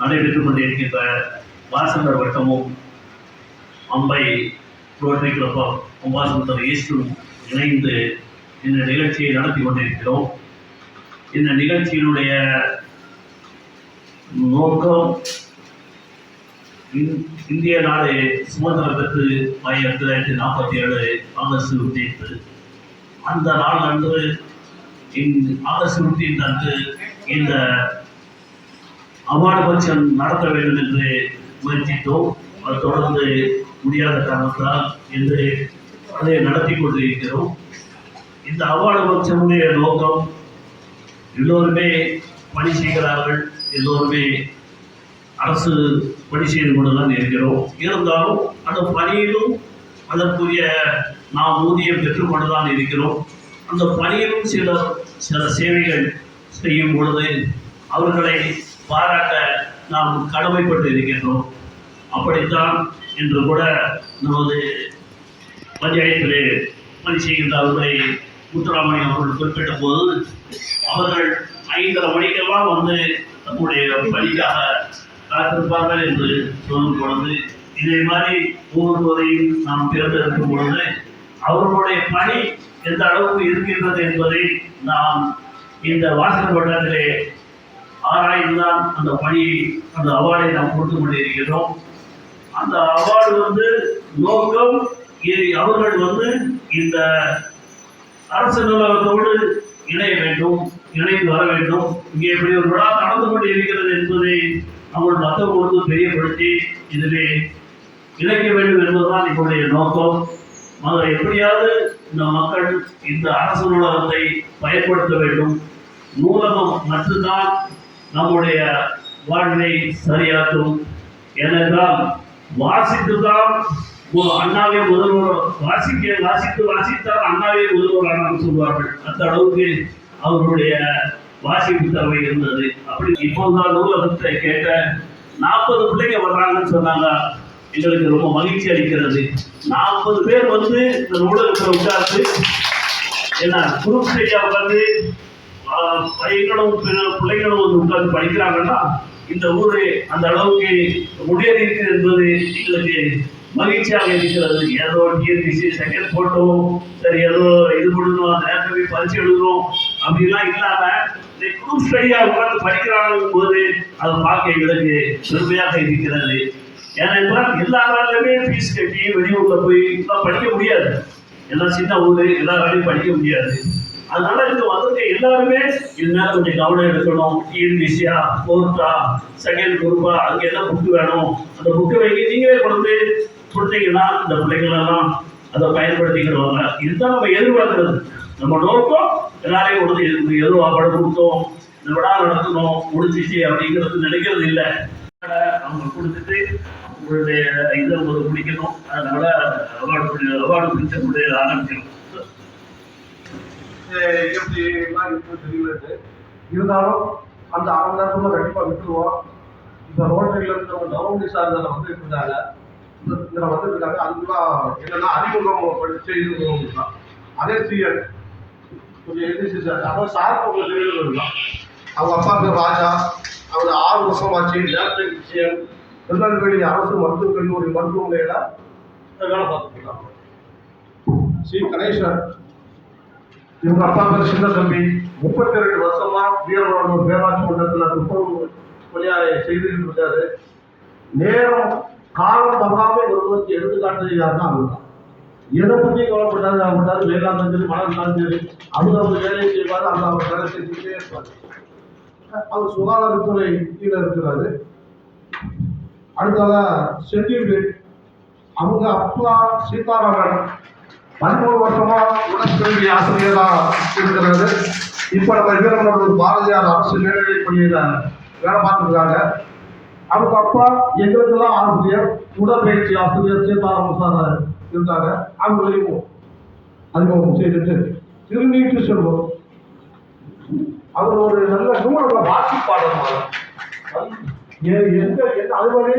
நடைபெற்றுக் கொண்டிருக்கின்ற வாசகர் வட்டமும் அம்பை ரோட்டரி கிளப் ஆஃப் அம்பாசமுத்திரம் ஈஸ்டும் இணைந்து இந்த நிகழ்ச்சியை நடத்தி கொண்டிருக்கிறோம். இந்த நிகழ்ச்சியினுடைய நோக்கம் இந்திய நாடு சுதந்திரம் பெற்று 1947 ஆகஸ்ட் 28 அந்த நாள் அன்று ஆகஸ்ட் 28 அன்று இந்த அவார்டு ஃபங்க்ஷன் நடத்த வேண்டும் என்று முயற்சித்தோம். அது தொடர்ந்து முடியாத காரணத்தால் இன்று அதை நடத்தி கொண்டிருக்கிறோம். இந்த அவார்டு ஃபங்க்ஷனுடைய நோக்கம் எல்லோருமே பணி செய்கிறார்கள், எல்லோருமே அரசு பணி செய்து கொண்டுதான் இருக்கிறோம். இருந்தாலும் அந்த பணியிலும் அதற்குரிய நாம் ஊதியம் பெற்றுக்கொண்டுதான் இருக்கிறோம். அந்த பணியிலும் சில சேவைகள் செய்யும் பொழுது அவர்களை பாராட்ட நாம் கடமைப்பட்டு இருக்கின்றோம். அப்படித்தான் இன்று கூட நமது பஞ்சாயத்திலே பணி செய்கின்ற அவர்களை முத்துராமலிங்கம் அவர்கள் குறிப்பிட்ட போது அவர்கள் 5:30 மணிக்கெல்லாம் வந்து நம்முடைய பணிக்காக காத்திருப்பார்கள் என்று சொல்லும் பொழுது இதே மாதிரி ஒவ்வொருவரையும் நாம் தேர்ந்தெடுக்கும் பொழுது அவர்களுடைய பணி எந்த அளவுக்கு இருக்கின்றது என்பதை நாம் இந்த வாசகர் வட்டத்திலே ஆராய்ந்துதான் அந்த பணியை, அந்த அவார்டை நாம் கொடுத்து கொண்டிருக்கிறோம். அந்த அவார்டு வந்து நோக்கம் அவர்கள் இந்த அரசு நூலகத்தோடு இணைய வேண்டும், இணைந்து வர வேண்டும். இங்கே இப்படி ஒரு விழா நடந்து கொண்டு இருக்கிறது என்பதை அவர்கள் மற்றவர்களுக்கு தெரியப்படுத்தி இதிலே இணைக்க வேண்டும் என்பதுதான் எங்களுடைய நோக்கம். எப்படியாவது இந்த மக்கள் இந்த அரசு நூலகத்தை பயன்படுத்த வேண்டும். நூலகம் மட்டும்தான் நம்முடைய வாழ்வை சரியாக்கும். ஏனென்றால் வாசித்துதான் அண்ணாவே முதல்வர், வாசித்தால் அண்ணாவே முதல்வர் ஆனான்னு சொல்வார்கள். அந்த அளவுக்கு அவருடைய வாசிப்பு தன்மை இருந்தது. அப்படி இப்போதான் நூலகத்தை கேட்ட 40 பிள்ளைங்க வர்றாங்கன்னு சொன்னாங்க. எங்களுக்கு ரொம்ப மகிழ்ச்சி அளிக்கிறது. 40 பேர் வந்து இந்த நூலகத்தில் உட்கார்ந்து ஏன்னா குரூப் ஸ்டேஜா உட்காந்து பையன்களும் பிள்ளைகளும் வந்து உட்கார்ந்து படிக்கிறாங்கன்னா இந்த ஊரு அந்த அளவுக்கு முன்னேறியிருக்கு என்பது எங்களுக்கு மகிழ்ச்சியாக இருக்கிறது. ஏதோ டிஎன்பிசி செகண்ட் போட்டோம், சரி ஏதோ இது பண்ணணும், அந்த நேரத்தில் போய் பரிசு எழுதுறோம் அப்படிலாம் இல்லாம இந்த குரூப் ஸ்டடியா உட்கார்ந்து படிக்கிறாங்கும் போது அதை பார்க்க எங்களுக்கு பெருமையாக இருக்கிறது. ஏனென்றால் எல்லாராலுமே ஃபீஸ் கட்டி வெளியூர்ல போய் படிக்க முடியாது. எல்லாம் சின்ன ஊரு, எல்லாராலையும் படிக்க முடியாது. அதனால இங்க வந்திருக்க எல்லாருமே இது மேல கொஞ்சம் கவனம் எடுக்கணும். டிஎன்பிசியா, ஃபோர்த்தா, செகண்ட் குரூப்பா, அங்கே என்ன புக்கு வேணும் அந்த புக்கு வாங்கி நீங்களே கொண்டு கொடுத்தீங்கன்னா இந்த பிள்ளைங்களெல்லாம் அதை பயன்படுத்திக்கிறவங்க. இதுதான் நம்ம எதிர்பார்க்கிறது. நம்ம நோக்கம் எல்லாரையும் கொடுத்து ஏதோ படம் கொடுத்தோம், இந்த விழா நடத்தணும், முடிஞ்சிச்சு அப்படிங்கிறது நினைக்கிறது இல்லை. அவங்க கொடுத்துட்டு உங்களுடைய இதை உங்களுக்கு பிடிக்கணும். அதனால அவார்டு பிடிச்ச முடிய ஆரம்பிக்கணும். எப்படி எல்லாம் இருக்கு தெரியல. இருந்தாலும் அந்த 1/2 மணி நேரத்துல கண்டிப்பா விட்டுருவோம். இந்த ரோட்டரியில இருக்கிறவங்க கவர்மெண்ட் சார்ந்த வந்து இருந்தாங்க, இதில் வந்துருக்காங்க. அதுக்குலாம் என்னன்னா அறிமுகம் படிச்சு இது தான். அதே சிஎல் கொஞ்சம் எதிர்த்து சார் அப்புறம் சார் உங்களுக்கு தெரியுதுலாம். அவங்க அப்பா பேர் ராஜா. அவர் 6 வருஷமாச்சு லேப்டர் சிஎல் திருநெல்வேலி அரசு மருத்துவக் கல்லூரி மருத்துவமனையில வேலை பார்த்துருக்காங்க. சி கணேசன் இவங்க அப்பா பேர் சின்ன தம்பி. 32 வருஷமா வீரவனூர் பேராட்சி மன்றத்தில் துப்புரவு பணியாரை செய்துட்டு இருக்காரு. நேரம் காலம் தவறாமல் ஒருவருக்கு எடுத்துக்காட்டு யாருன்னா அவர்தான். எதை பற்றி கவலைப்பட்டாரு அவர்தான். வேளாண் சரி மனம் சரி அவங்க அவர் வேலையை செய்வார், அவங்க அவர் வேலை செஞ்சுக்கிட்டே இருப்பார். அவர் சுகாதாரத்துறை கீழே இருக்கிறாரு. அடுத்ததா செட்டில்வேட் அவங்க அப்பா சீதாராமன் 13 வருஷமா உடற்கல்வி ஆசிரியரா இருக்கிறது. இப்ப நம்ம வீரவனூர் பாரதியார் அரசு மேல்நிலைப் பள்ளியில வேலை பார்த்துருக்காங்க. அவங்க அப்பா எங்களுக்கெல்லாம் ஆசிரியர், உடற்பயிற்சி ஆசிரியர் சீதாராமன் சார் இருந்தாங்க. அவங்களையும் அறிமுகம் செய்துட்டு திருநீட்டு செல்வோம். அவர் ஒரு நல்ல நூலக வாசிப்பாளர். அதுவரை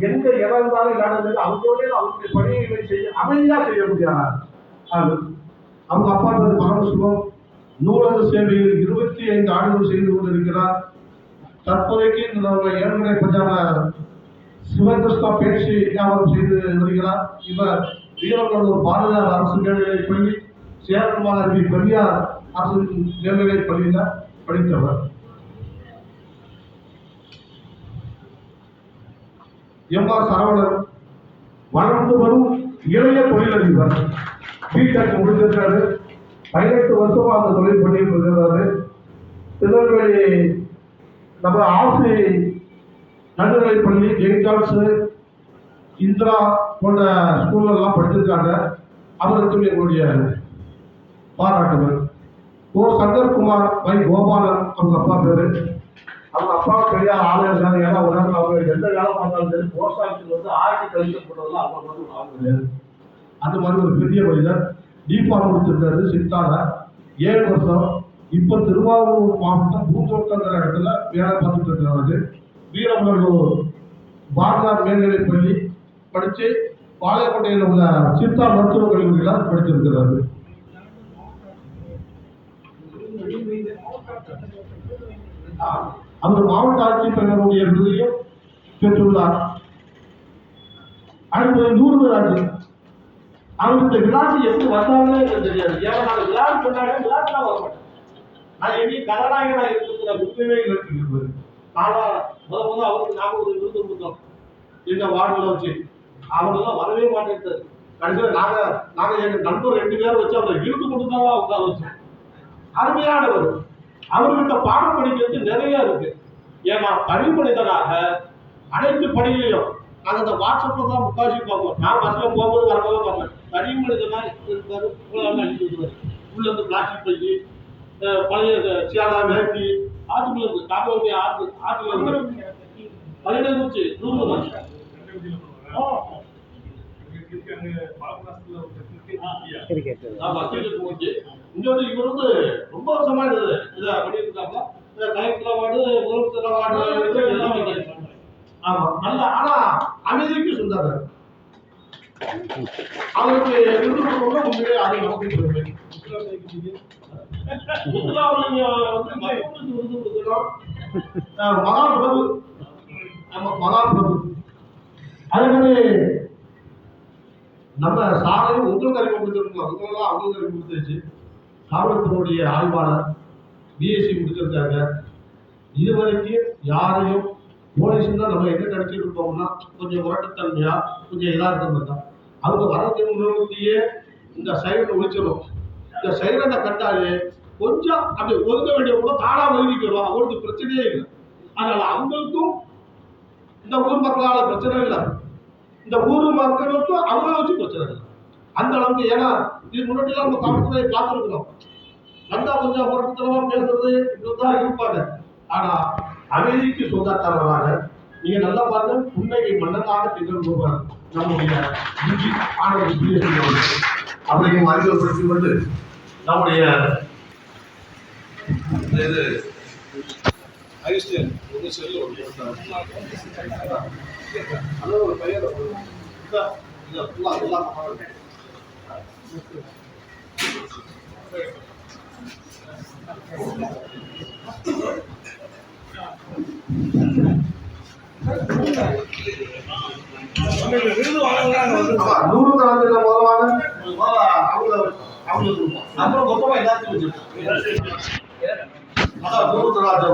எந்த இடம் இருந்தாலும் நடந்தது அவங்களோட அவங்களுடைய பணிகளை செய்ய அமைதியாக செய்ய முடியாது. அவங்க அப்பா பேர் பரமசிவம். நூலக சேவையில் 25 ஆண்டுகள் செய்து கொண்டிருக்கிறார். தற்போதைக்கு ஏற்கனவே பஞ்சாப சிவகிருஷ்ணா பேச்சு வியாபாரம் செய்து வருகிறார். இவர் வீரவனூர் பாரதியார் அரசு மேல்நிலைப் பள்ளி, சேரன்மாள் அருவி பெரியார் அரசு மேல்நிலைப் பள்ளியில் படித்தவர். எம்.ஆர். சரவணன் வளர்ந்து வரும் இளைய தொழிலதிபர். பிடெக் முடிஞ்சிருக்காரு. 18 வருஷமா அந்த தொழில் பண்ணிட்டு இருக்கிறாரு. திருநெல்வேலி நம்ம ஆசி நடுநிலைப் பள்ளி, ஜெயின்டால்ஸ், இந்திரா போன்ற ஸ்கூல்லாம் படிச்சிருக்காங்க. அவருக்கு எங்களுடைய பாராட்டுகள். ஓ சங்கர்குமார் வை கோபாலன் அவங்க அப்பா பேரு. அவங்க அப்பா பெரியார் ஆலயம் இருக்காங்க. ஏன்னா ஒரு நாள் அவங்க எந்த வேலை பார்த்தாலும் சரி போஸ்ட் ஆஃபீஸில் வந்து ஆட்சி கழிக்க போடுறதுலாம் அவங்க வந்து ஆக முடியாது. அந்த மாதிரி ஒரு பெரிய மனிதர். டிஃபார்ம் முடிச்சிருக்காரு சித்தால 7 வருஷம். இப்போ திருவாரூர் மாவட்டம் பூந்தோட்டங்கிற இடத்துல வேலை பார்த்துட்டு இருக்கிறாரு. வீரவனூர் பாரதியார் மேல்நிலைப் பள்ளி படித்து பாளையக்கோட்டையில் உள்ள சித்தா மருத்துவக் கல்லூரியில் படிச்சிருக்கிறாரு. அவர் மாவட்ட ஆட்சித்தலைவருடைய விருதையும் பெற்றுள்ளார். அடுத்தது நூறுராஜ். அவங்க இந்த விழாக்கு எப்படி வந்தாலே எனக்கு தெரியாது. ஏன்னா நான் விழாக்கு சொன்னாங்க, விழாக்குலாம் வர மாட்டேன். நான் எங்கேயும் கதாநாயகனாக இருக்கிற உண்மையே இருக்கிறது. ஆனால் முதல்ல அவருக்கு நாங்கள் ஒரு விருது கொடுத்தோம் எங்கள் வார்டில் வச்சு. அவரெல்லாம் வரவே மாட்டேன். கடைசியில் நாங்கள் எங்கள் நண்பர் 2 பேரை வச்சு அவரை விருது கொடுத்தாலும் அவங்க வச்சோம். அருமையானவர். அவர்கிட்ட பாடம் படிக்கிறது நிறைய இருக்கு. ஏன்னா தனி மனிதனாக அனைத்து பணிகளையும் நாங்கள் இந்த வாட்ஸ்அப்பில் தான் முக்காசி பார்ப்போம். நான் பஸ்ஸில் போகும்போது வரும்போது பார்ப்பேன். தனி மனிதனாக இருக்காரு, அடிச்சு விட்டுருவாரு. உள்ள இருந்து பிளாஸ்டிக் பைக்கு, பழைய சேலா வேட்டி, ஆற்றுக்குள்ள இருந்து காப்பாவுடைய ஆற்றுல இருந்து 17 வச்சு 100 தான். இன்னொரு இவர் வந்து ரொம்ப வருஷமா இருந்தது இதை பண்ணியிருக்காங்க. கலெக்டர் அவார்டு, முதலமைச்சர் அவார்டு எல்லாம் வாங்கியிருக்காங்க. ஆமா, நல்ல ஆனா அமைதிக்கு சொன்னாரு. அவருக்கு விருதுகளோட உண்மையிலே அது நமக்கு மகான் பிரபு. ஆமா, மகான் பிரபு. அதே மாதிரி நம்ம சாலையும் உங்களுக்கு அறிமுகப்படுத்திருக்கோம். உங்களெல்லாம் அவங்களுக்கு அறிமுகப்படுத்திச்சு. காவல்துறையுடைய ஆய்வாளர் பிஎஸ்சி முடிச்சிருக்காங்க. இதுவரைக்கும் யாரையும் போலீஸ்னா நம்ம எங்க கிடைச்சிட்டு இருப்போம்னா கொஞ்சம் முரட்டுத்தன்மையா, கொஞ்சம் யதார்த்தம் தான். அவங்க வரதுக்கு முன்னாடியே இந்த சைரனை ஒழிச்சிடும். இந்த சைரனை கண்டாலே கொஞ்சம் அப்படி ஒதுக்க வேண்டிய கூட தானா ஒதுக்கிக்கிறோம். அவங்களுக்கு பிரச்சனையே இல்லை. அதனால அவங்களுக்கும் இந்த ஊர் மக்களால பிரச்சனை இல்லை, இந்த ஊர் மக்களுக்கும் அவங்கள வச்சு பிரச்சனை இல்லை அந்த அளவுக்கு. ஏன்னா இது முன்னாடி நம்ம காவல்துறையை பார்த்துருக்கணும். வந்தா கொஞ்சம் முரட்டுத்தனமா பேசுறது இப்படிதான் இருப்பாங்க. ஆனா அமைதிக்கு சொந்தக்காரராக நீங்க நல்லா பாருங்க, புன்னகை மன்னனாக திகழ்வார் நம்முடைய இஞ்சி ஆனந்த் பிஎஸ்சி அப்படிங்கும் அறிமுகப்படுத்தி கொண்டு நம்முடைய இது ஐஸ்டியன் ஒரு செல்லு ஒரு பெயர் விருது வாங்குறாங்க. 100 தரத்துல முதல்ல அவங்களுக்கு அப்புறம் மொத்தமா எல்லாத்தையும் வச்சிருக்கோம். அதான் 100 தராஜ்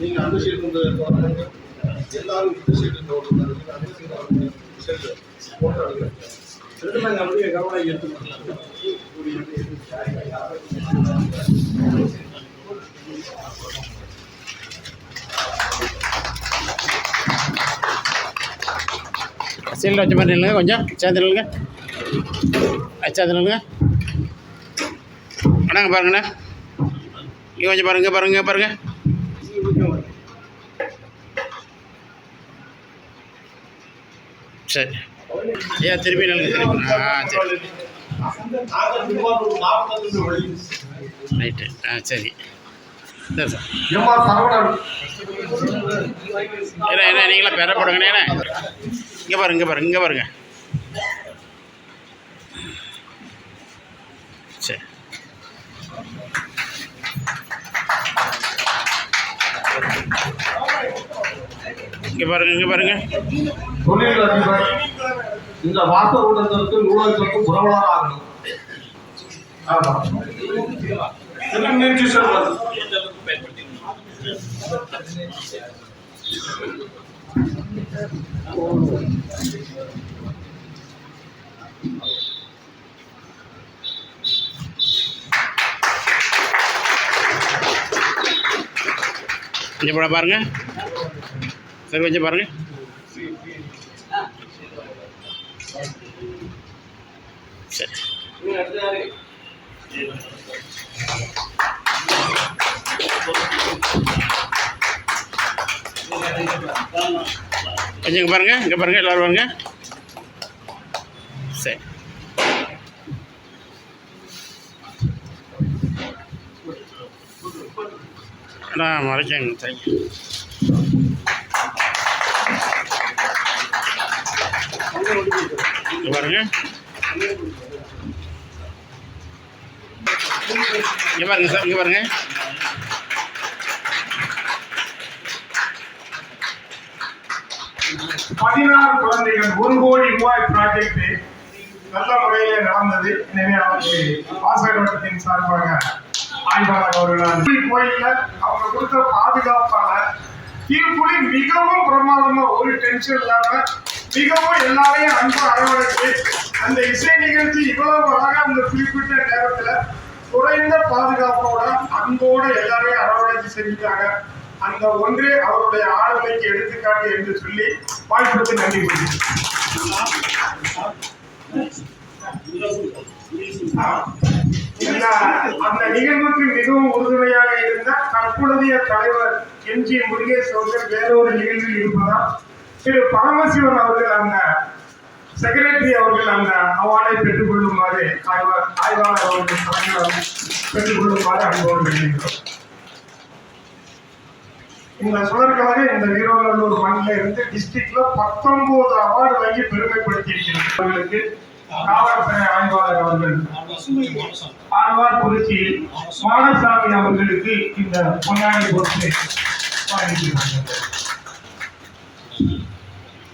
நீங்க அந்த சீட் எல்லாரும் இந்த சீட்டு நாங்கள் அப்படியே கவனம் எடுத்துக்கலாம். சீலில் வச்ச மாதிரி நில்லுங்க, கொஞ்சம் சேர்ந்து நில்லுங்க, சேர்ந்து நில்லுங்க. அண்ணாங்க பாருங்கண்ணா, இங்கே கொஞ்சம் பாருங்க. சரி, ஏன் திருப்பி நில்லுங்க. சரி, ரைட்டு. சரி சார். என்ன நீங்களா பெற போடுங்கண்ணே. இங்கே பாருங்க. சரி, இங்கே பாருங்க. தொழில் அதிபர் இந்த வாச ஊடகத்திற்கு நூலகத்திற்கும் உறவாளர் ஆகணும். கொஞ்சம் போட பாருங்க சார், கொஞ்சம் பாருங்க. சரி, கொஞ்சம் இங்கே பாருங்க, எல்லோரும் பாருங்க. சரி, அதான் மறைக்காங்க. தேங்க்யூ. இங்கே பாருங்க, சார், இங்கே பாருங்க. குழந்தைகள் 1 கோடி ரூபாய் ப்ராஜெக்ட் நல்ல முறையிலே நடந்தது. எனவே அவருக்கு வாசகத்தின் சார்பாக ஆய்வாளர் அவர்கள் கோயில்ல அவங்க கொடுத்த பாதுகாப்பான தீர்ப்புலி மிகவும் பிரமாதமா ஒரு டென்ஷன் இல்லாம மிகவும் எல்லாரையும் அன்பு அரவணைத்து அந்த இசை நிகழ்ச்சி இவ்வளவு அழகா அந்த குறிப்பிட்ட நேரத்துல குறைந்த பாதுகாப்போட அன்போட எல்லாரையும் அரவணைத்து செஞ்சுட்டாங்க. அந்த ஒன்றே அவருடைய ஆளுமைக்கு எடுத்துக்காட்டு என்று சொல்லி வாய்ப்புக்கு நன்றி அந்த நிகழ்வுக்கு மிகவும் உறுதுணையாக இருந்த தற்பொழுதைய தலைவர் எம்.ஜி. முருகேஷ் அவர்கள் வேறொரு நிகழ்வில் இருப்பதால் திரு பரமசிவன் அவர்கள் அந்த செக்ரட்டரி அவர்கள் அந்த அவார்டை பெற்றுக் கொள்ளுமாறு ஆய்வாளர் அவர்கள் தலைவர் பெற்றுக் கொள்ளுமாறு அன்போடு வேண்டுகிறோம். இந்த சுழற்கழக இந்த வீரவநல்லூர் மண்ணில இருந்து டிஸ்ட்ரிக்ட்ல 19 அவார்டு வாங்கி பெருமைப்படுத்தி இருக்கிறவர்களுக்கு காவல்துறை ஆய்வாளர் அவர்கள் ஆழ்வார் குறிச்சி மாடசாமி அவர்களுக்கு இந்த பொன்னாடை போட்டு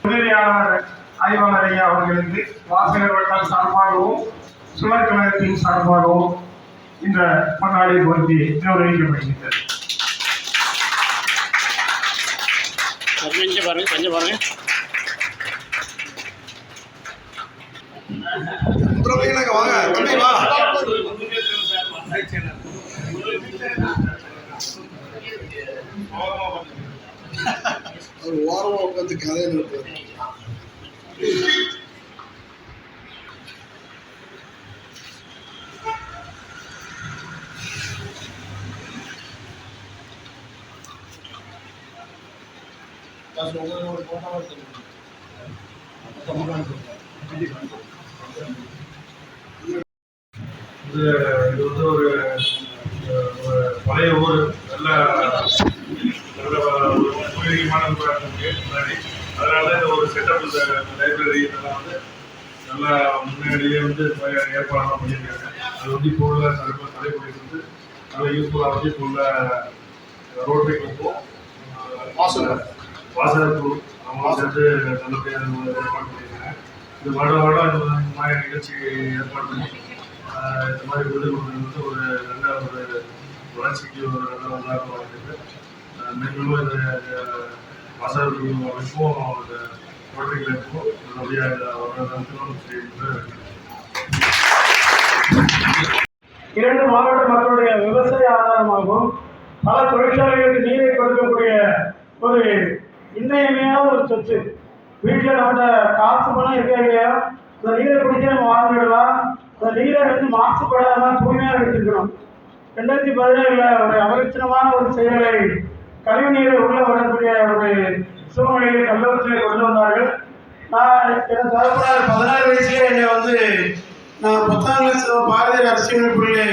உதவியாளர் ஆய்வாளர் ஐயா அவர்களுக்கு வாசகர் வட்டம் சார்பாகவும் சுழற்கழகத்தின் சார்பாகவும் இந்த பொன்னாடை போட்டி கௌரவிக்கப்படுகின்றது. கொஞ்சம் பாருங்க வாங்க தம்பி வா. ஒரு ஓரமா உட்காந்து கதையை நிறுத்துவார். இது வந்து ஒரு பழைய ஊர், நல்ல உயிரிகமான முன்னாடி, அதனால இந்த ஒரு செட்டப் இந்த லைப்ரரி இதெல்லாம் வந்து நல்லா முன்னாடியே வந்து ஏற்பாடு பண்ணியிருக்காங்க. அது வந்து இப்போ உள்ள தலைமுறைக்கு வந்து நல்ல யூஸ்ஃபுல்லாக வந்து இப்போ உள்ள ரோட்டரி கிளப்பும் வாசகப்பு அவங்களும் சேர்ந்து நல்லபடியாக ஏற்பாடு பண்ணியிருக்காங்க. இது வருடம் இந்த மாதிரி நிகழ்ச்சி ஏற்பாடு பண்ணி இந்த மாதிரி விருது கொடுக்குறது வந்து ஒரு நல்ல ஒரு வளர்ச்சிக்கு ஒரு நல்ல உதாரணமாக இருக்குது. மேலும் இந்த வாசகப்பு அமைப்பும் இந்த ரோட்டரி கிளப்பும் நல்லபடியாக வரணும் செய்து 2 மாவட்ட மக்களுடைய விவசாய ஆதாரமாகவும் பல தொழிற்சாலைகளுக்கு நீரை கொடுக்கக்கூடிய ஒரு இன்றியமையாத ஒரு சொத்து. வீட்டில் நம்மகிட்ட காசு பணம் இருக்கா இல்லையா, இந்த நீரை குடிச்சு நம்ம வாழ்ந்துடலாம். அந்த நீரை வந்து மாசுபடாமல் தூய்மையாக வச்சுக்கணும். 2017 ஒரு அவலட்சணமான ஒரு செயலை கழிவு நீரை உள்ள வரக்கூடிய ஒரு சூழ்நிலையை கல்லூரத்தில் கொண்டு வந்தார்கள். நான் எனக்கு தரப்பட 16 வயசுலேயே என்னை வந்து நான் 10ஆம் கிளாஸ் பாரதியார் அரசியமைப்புள்ளே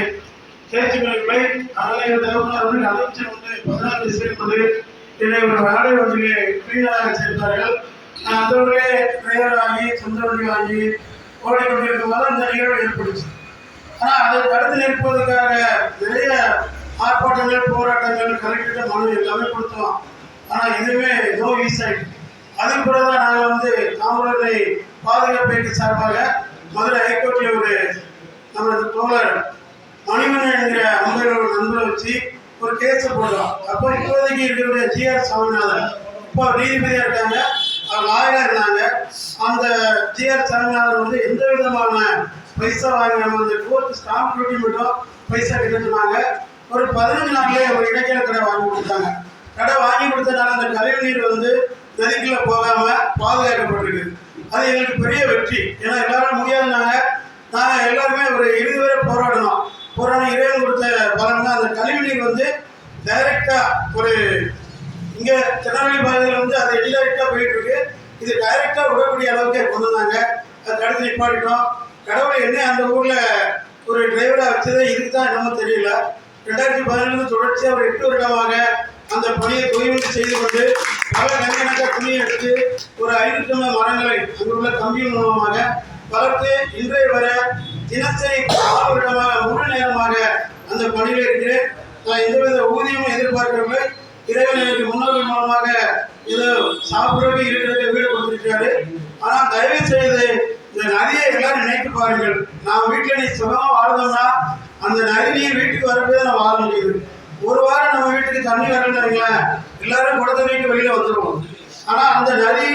தேர்ச்சி பெறவில்லை. அதனால் எங்கள் தகவலார் வந்து அமைச்சர் வந்து 16 வயசுலேயே கொண்டு என்னை ஒரு வேலை வந்து கிளீனராக சேர்த்தார்கள். நான் அதோடய டிரைவர் ஆகி சொந்த வண்டி வாங்கி ஓடிக்கொண்டிருக்கும் போது அந்த நிகழ்வு ஏற்படுச்சு. ஆனால் அதை தடுத்து நிற்பதற்காக நிறைய ஆர்ப்பாட்டங்கள், போராட்டங்கள், கலெக்டர் மனு எல்லாமே கொடுத்தோம். ஆனால் எதுவுமே நோ யூஸ் ஆகிட்டு. அதுக்கு பிறகு தான் நாங்கள் வந்து காவலர்களை பாதுகாப்பு சார்பாக மதுரை ஹைகோர்ட்டில் ஒரு நம்ம தோழர் மணிமணன் என்கிற அம்பையோட நண்பரை வச்சு ஒரு கேஸை போடுறோம். அப்போ இப்போதைக்கு இருக்கிற ஜிஆர் சாமிநாதன் இப்போ நீதிபதியாக இருக்காங்க, அவர் லாயராக இருந்தாங்க. அந்த ஜிஆர் சாமிநாதன் வந்து எந்த விதமான பைசா வாங்கினாங்க, அந்த கோர்ட் ஸ்டாம்ப் டியூட்டி மட்டும் பைசா கட்டினாங்க. ஒரு 15 நாள்லேயே ஒரு இடைக்கால கடை வாங்கி கொடுத்தாங்க. கடை வாங்கி கொடுத்ததுனால அந்த கழிவு நீர் வந்து நதிக்குள்ள போகாம பாதுகாக்கப்பட்டிருக்கு. அது எங்களுக்கு பெரிய வெற்றி. ஏன்னா எல்லாரும் முடியாதுனாங்க. நாங்கள் எல்லாருமே ஒரு 20 வரை போராடணும். இறைவன் கொடுத்த பலன் தான். அந்த கழிவு நீர் வந்து டைரக்டா ஒரு இங்கே திருநெல்வேலி பகுதியில் வந்து அது இன்டைரக்டா போயிட்டு இருக்கு. இது டைரக்டா விடக்கூடிய அளவுக்கு கொண்டு வந்தாங்க. அது தடுத்து நிப்பாட்டிட்டோம். கடவுள் என்ன அந்த ஊர்ல ஒரு டிரைவரா வச்சதே இதுக்கு தான் என்னமோ தெரியல. 2017 தொடர்ச்சியாக ஒரு 8 வருடமாக அந்த பணியை தொய்வு செய்து கொண்டு பல கண்கணக்க துணியை எடுத்து ஒரு 500 மரங்களை அங்குள்ள கம்பியின் மூலமாக வளர்த்து இன்றைய வர தினசரி 4 வருடமாக முழு நேரமாக அந்த பணியில் இருக்கிறேன். நான் எந்தவித ஊதியமும் எதிர்பார்க்கவில்லை. இறைவன் எனக்கு முன்னோர்கள் மூலமாக ஏதோ சாப்பிட்றதுக்கு இருக்கிறதுக்கு வீடு கொடுத்துருக்காரு. ஆனால் தயவு செய்து இந்த நதியை எல்லாரும் நினைத்து பாருங்கள். நாம் வீட்டில் நீ சுகமாக வாழ்ந்தோம்னா அந்த நதி நீர் வீட்டுக்கு வரப்போ நான் வாழ முடியுது. ஒரு வாரம் நம்ம வீட்டுக்கு தண்ணி வரலன்னு எல்லாரும் குடத்தை வீட்டு வெளியில வந்துடுவோம். ஆனால் அந்த நதி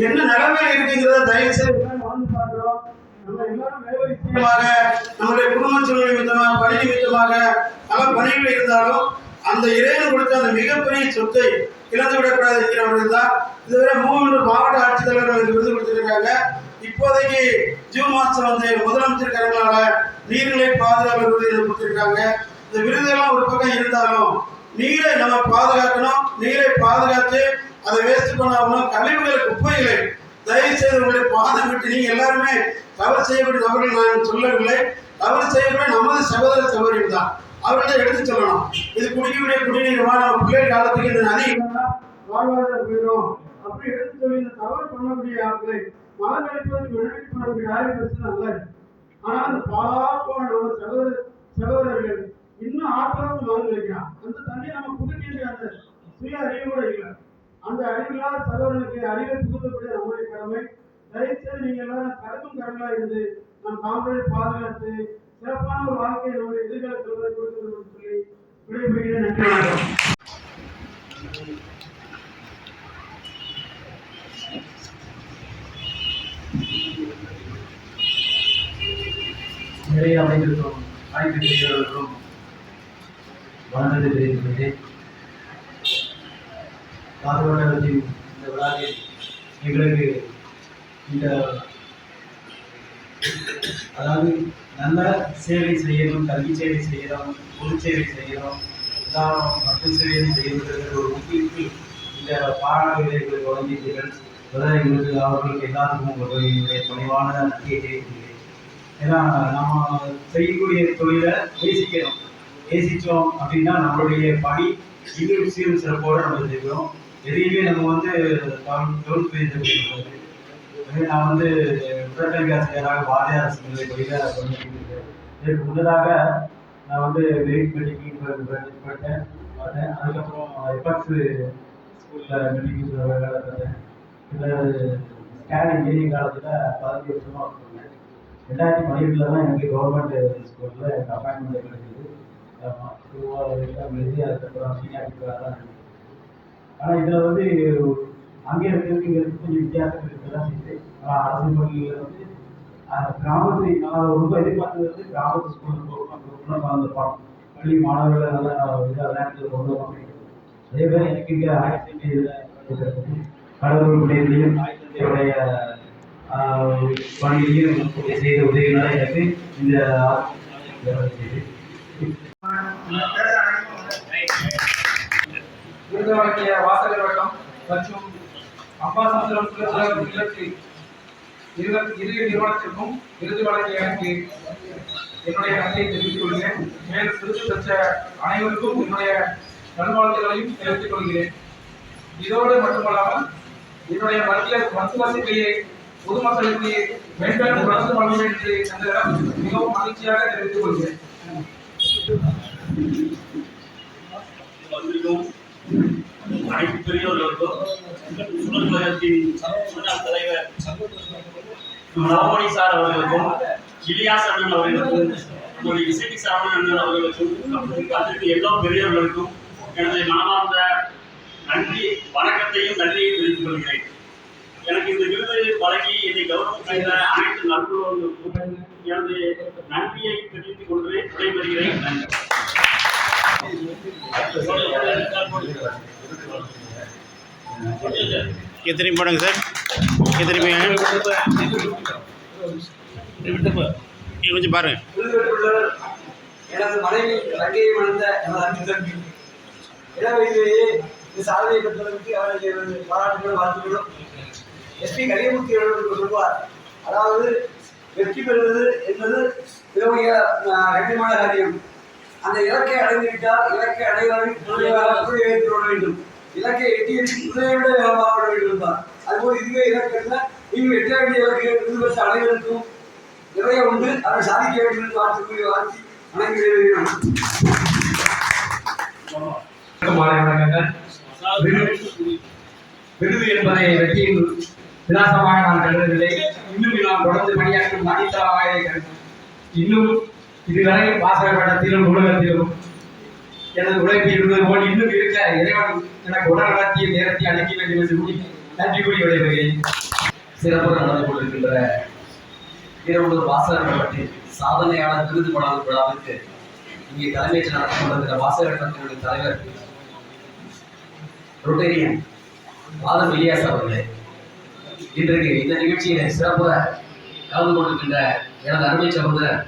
என்ன நிலைமையில இருக்குங்கிறத தயவு செய்து வாழ்ந்து பார்க்கிறோம். நம்ம எல்லாரும் வேலை விஷயமாக, நம்முடைய குடும்ப சூழ்நிலை நிமித்தமாக, பணி நிமித்தமாக பல பணிகள் இருந்தாலும் அந்த இறைவன் கொடுத்த அந்த மிகப்பெரிய சொத்தை இழந்து விடக்கூடாது என்கிறவர்கள் தான். இதுவரை 3 மாவட்ட ஆட்சித்தலைவர்களுக்கு விருது கொடுத்திருக்காங்க. இப்போதைக்கு ஜூன் மாதம் வந்து முதலமைச்சர் கரங்களால நீர்நிலை பாதுகாப்பு விருது கொடுத்திருக்காங்க. இந்த விருதெல்லாம் ஒரு பக்கம் இருந்தாலும் நீரை நம்ம பாதுகாக்கணும். நீரை பாதுகாத்து அதை வேஸ்ட் பண்ணாமல் கழிவுகள் குப்பைகளை தயவு செய்து உங்களுடைய பாதம் விட்டு நீங்க எல்லாருமே தவறு செய்யக்கூடிய நபர்கள் நான் சொல்லவில்லை. தவறு செய்யக்கூடிய நமது சகோதர சகோதரிகள் தான். அவர்கிட்ட எடுத்து சொல்லணும். இது குடிக்கக்கூடிய குடிநீர்மா நம்ம பிள்ளைகள் காலத்துக்கு இந்த நதி வாழ்வாதாரம் போயிடும் அப்படி எடுத்து சொல்லி இந்த தவறு பண்ணக்கூடிய ஆட்களை மலம் கழிப்பதற்கு விடுவித்து பண்ணக்கூடிய ஆய்வு நல்ல. ஆனால் அந்த பாலாப்போன நம்ம சகோதரர்கள் இன்னும் ஆட்களும் மலம் கழிக்கிறான். அந்த தண்ணியை நம்ம புதுக்கின்ற அந்த சுய அறிவு கூட இல்லை. அந்த அறிவில்லாத சகோதரனுக்கு அறிவை புகுத்தக்கூடிய நம்முடைய கடமை. தயவுசெய்து நீங்க எல்லாரும் கருத்தும் கடலா இருந்து நம் காவலை பாதுகாத்து சிறப்பான ஒரு வாழ்க்கையை நம்முடைய எதிர்கால தலைவரை கொடுக்க வேண்டும் சொல்லி விடைபெறுகிறேன். நன்றி, வணக்கம். நிறைய அமைந்திருக்கும் அனைத்து பெரியவர்களுக்கும் வணக்கத்தை தெரிவிக்கின்றேன். காதலத்தின் இந்த விழாவில் எங்களுக்கு இந்த அதாவது நல்ல சேவை செய்யணும், கல்வி சேவை செய்யணும், பொது சேவை செய்யணும், மக்கள் சேவை செய்வதற்கு ஒரு ஊக்குவிப்பு இந்த பாடல்களை எங்களுக்கு வழங்கியிருக்கிறீர்கள். எங்களுக்கு அவர்களுக்கு எல்லாத்துக்கும் என்னுடைய பணிவான நன்றியை தெரிவிக்கிறேன். ஏன்னா நம்ம செய்யக்கூடிய தொழிலை நேசிக்கணும். நேசித்தோம் அப்படின்னா நம்மளுடைய பணி இன்னும் சீரும் சிறப்போடு நம்ம செய்கிறோம். எதையுமே நம்ம வந்து தவிர்த்து நான் வந்து உடற்கல்வி ஆசிரியராக வாரியார் அரசு நிலை பள்ளியில் பண்ணியிருக்கேன். இதற்கு முன்னதாக நான் வந்து வெயிட் மெடிக்கிங் படித்தேன். அதுக்கப்புறம் எஃபெக்ட்ஸு ஸ்கூலில் மெடிக்கிங் வேலை பார்த்தேன். இதில் ஸ்கேனிங் இன்ஜினியரிங் காலத்தில் 15 வருஷமாக ஒர்க் பண்ணேன். 2012 தான் எனக்கு கவர்மெண்ட் ஸ்கூலில் எனக்கு அப்பாயின்மெண்ட் கிடைச்சிது. எக்ஸாம் எழுதி அதுக்கப்புறம் சீனியாரிட்டிக்காக தான். ஆனால் இதில் வந்து அங்கே இருக்கிறதுக்கு இங்கே கொஞ்சம் வித்தியாசம் இருக்குதான் செய்யுது. ஆனால் அரசு பள்ளியில் வந்து கிராமத்து நான் ரொம்ப எதிர்பார்த்தது வந்து கிராமத்து ஸ்கூலுக்கு போகணும். அந்த பள்ளி மாணவர்களை நல்லா இதாக நேரத்தில் கொண்டு வர. அதே மாதிரி எனக்கு இங்கே 1970 கடலூர் பள்ளியிலையும் என்னுடைய பள்ளியிலையும் செய்த உதவிகளாக எனக்கு இந்த விருது வழங்கிய வாசகர் வட்டம் மற்றும் அம்பாசமுத்திரம் இல்லத்தில் இரு நிறுவனத்திற்கும் விருது வழங்கிய எனக்கு என்னுடைய நன்றியை தெரிவித்துக் கொள்கிறேன். மேலும் விருது பெற்ற அனைவருக்கும் என்னுடைய நல்வாழ்த்துக்களையும் தெரிவித்துக் கொள்கிறேன். இதோடு மட்டுமல்லாமல் என்னுடைய மருத்துவ சேவையை பொதுமக்களுக்கு மேம்பெரும் தொடர்ந்து வழங்க வேண்டிய அந்த மிகவும் மகிழ்ச்சியாக தெரிவித்துக் கொள்கிறேன். அனைத்து பெரியவர்களுக்கும் சுழல் கழகத்தின் முன்னாள் தலைவர் நவமணி சார் அவர்களுக்கும், இலியாஸ் அண்ணன் அவர்களுக்கும், நம்முடைய இசைக்கு சாமன் அண்ணன் அவர்களுக்கும், அதற்கு எல்லா பெரியவர்களுக்கும் எனது மனமார்ந்த நன்றி வணக்கத்தையும் நன்றியை தெரிவித்துக் கொள்கிறேன். எனக்கு இந்த விருது வழங்கி என்னை கௌரவம் செய்த அனைத்து நண்பர்களுக்கும் எனது நன்றியை தெரிவித்துக் கொண்டு விடைபெறுகிறேன். நன்றி. திரும்பி போடுங்க சார். திரும்பி கொஞ்சம் பாருங்க. எனது மனைவி தங்கையை மணந்த எனது அன்பு தம்பி இளம் வயதிலேயே இந்த சாதனை பெற்றதற்கு அவருக்கு எனது பாராட்டுகளும் வாழ்த்துக்களும். எஸ்பி கலியமூர்த்தி அவர்களுக்கு சொல்வார், அதாவது வெற்றி பெறுவது என்பது மிக கடினமான காரியம். அந்த இலக்கை அடைந்துவிட்டால் இலக்கை அடைவதற்கு துணையாக ஏற்றுவிட வேண்டும். இலக்கை எட்டியது துணையை விட வேகமாக வேண்டும் தான். அதுபோல் இதுவே இலக்கு இருந்தால் நீங்கள் எட்ட வேண்டிய இலக்கை விருது அனைவருக்கும் நிறைய உண்டு. அதை சாதிக்க வேண்டும் என்று வாழ்த்துக்குரிய வாழ்த்தி வணங்குகிறேன். விருது என்பதை வெற்றியின் விலாசமாக நான் கருதவில்லை. இன்னும் நாம் தொடர்ந்து பணியாற்றும் அடித்தளமாக இன்னும் இதுவரை வாசகர் வட்டத்திலும் நூலகத்திலும் எனது உழைப்பு இருந்தது போல் இன்னும் இருக்க இறைவன் எனக்கு உடல் நடத்திய நேரத்தை அளிக்க வேண்டும் என்று கூறி நன்றி கூறி விடைபெறுகிறேன். சிறப்பாக நடந்து கொண்டிருக்கின்ற வீரவனூர் வாசகர் பற்றி சாதனையாளர் விருது வழங்கும் விழாவிற்கு இங்கே தலைமையேற்று நடத்தி கொண்டிருக்கிற வாசகர் கட்சியினுடைய தலைவர் ரொட்டேரியன் ஆதம் இலியாஸ் அவர்களே, இன்றைக்கு இந்த நிகழ்ச்சியில சிறப்பாக கலந்து கொண்டிருக்கின்ற எனது அருமை சகோதரர்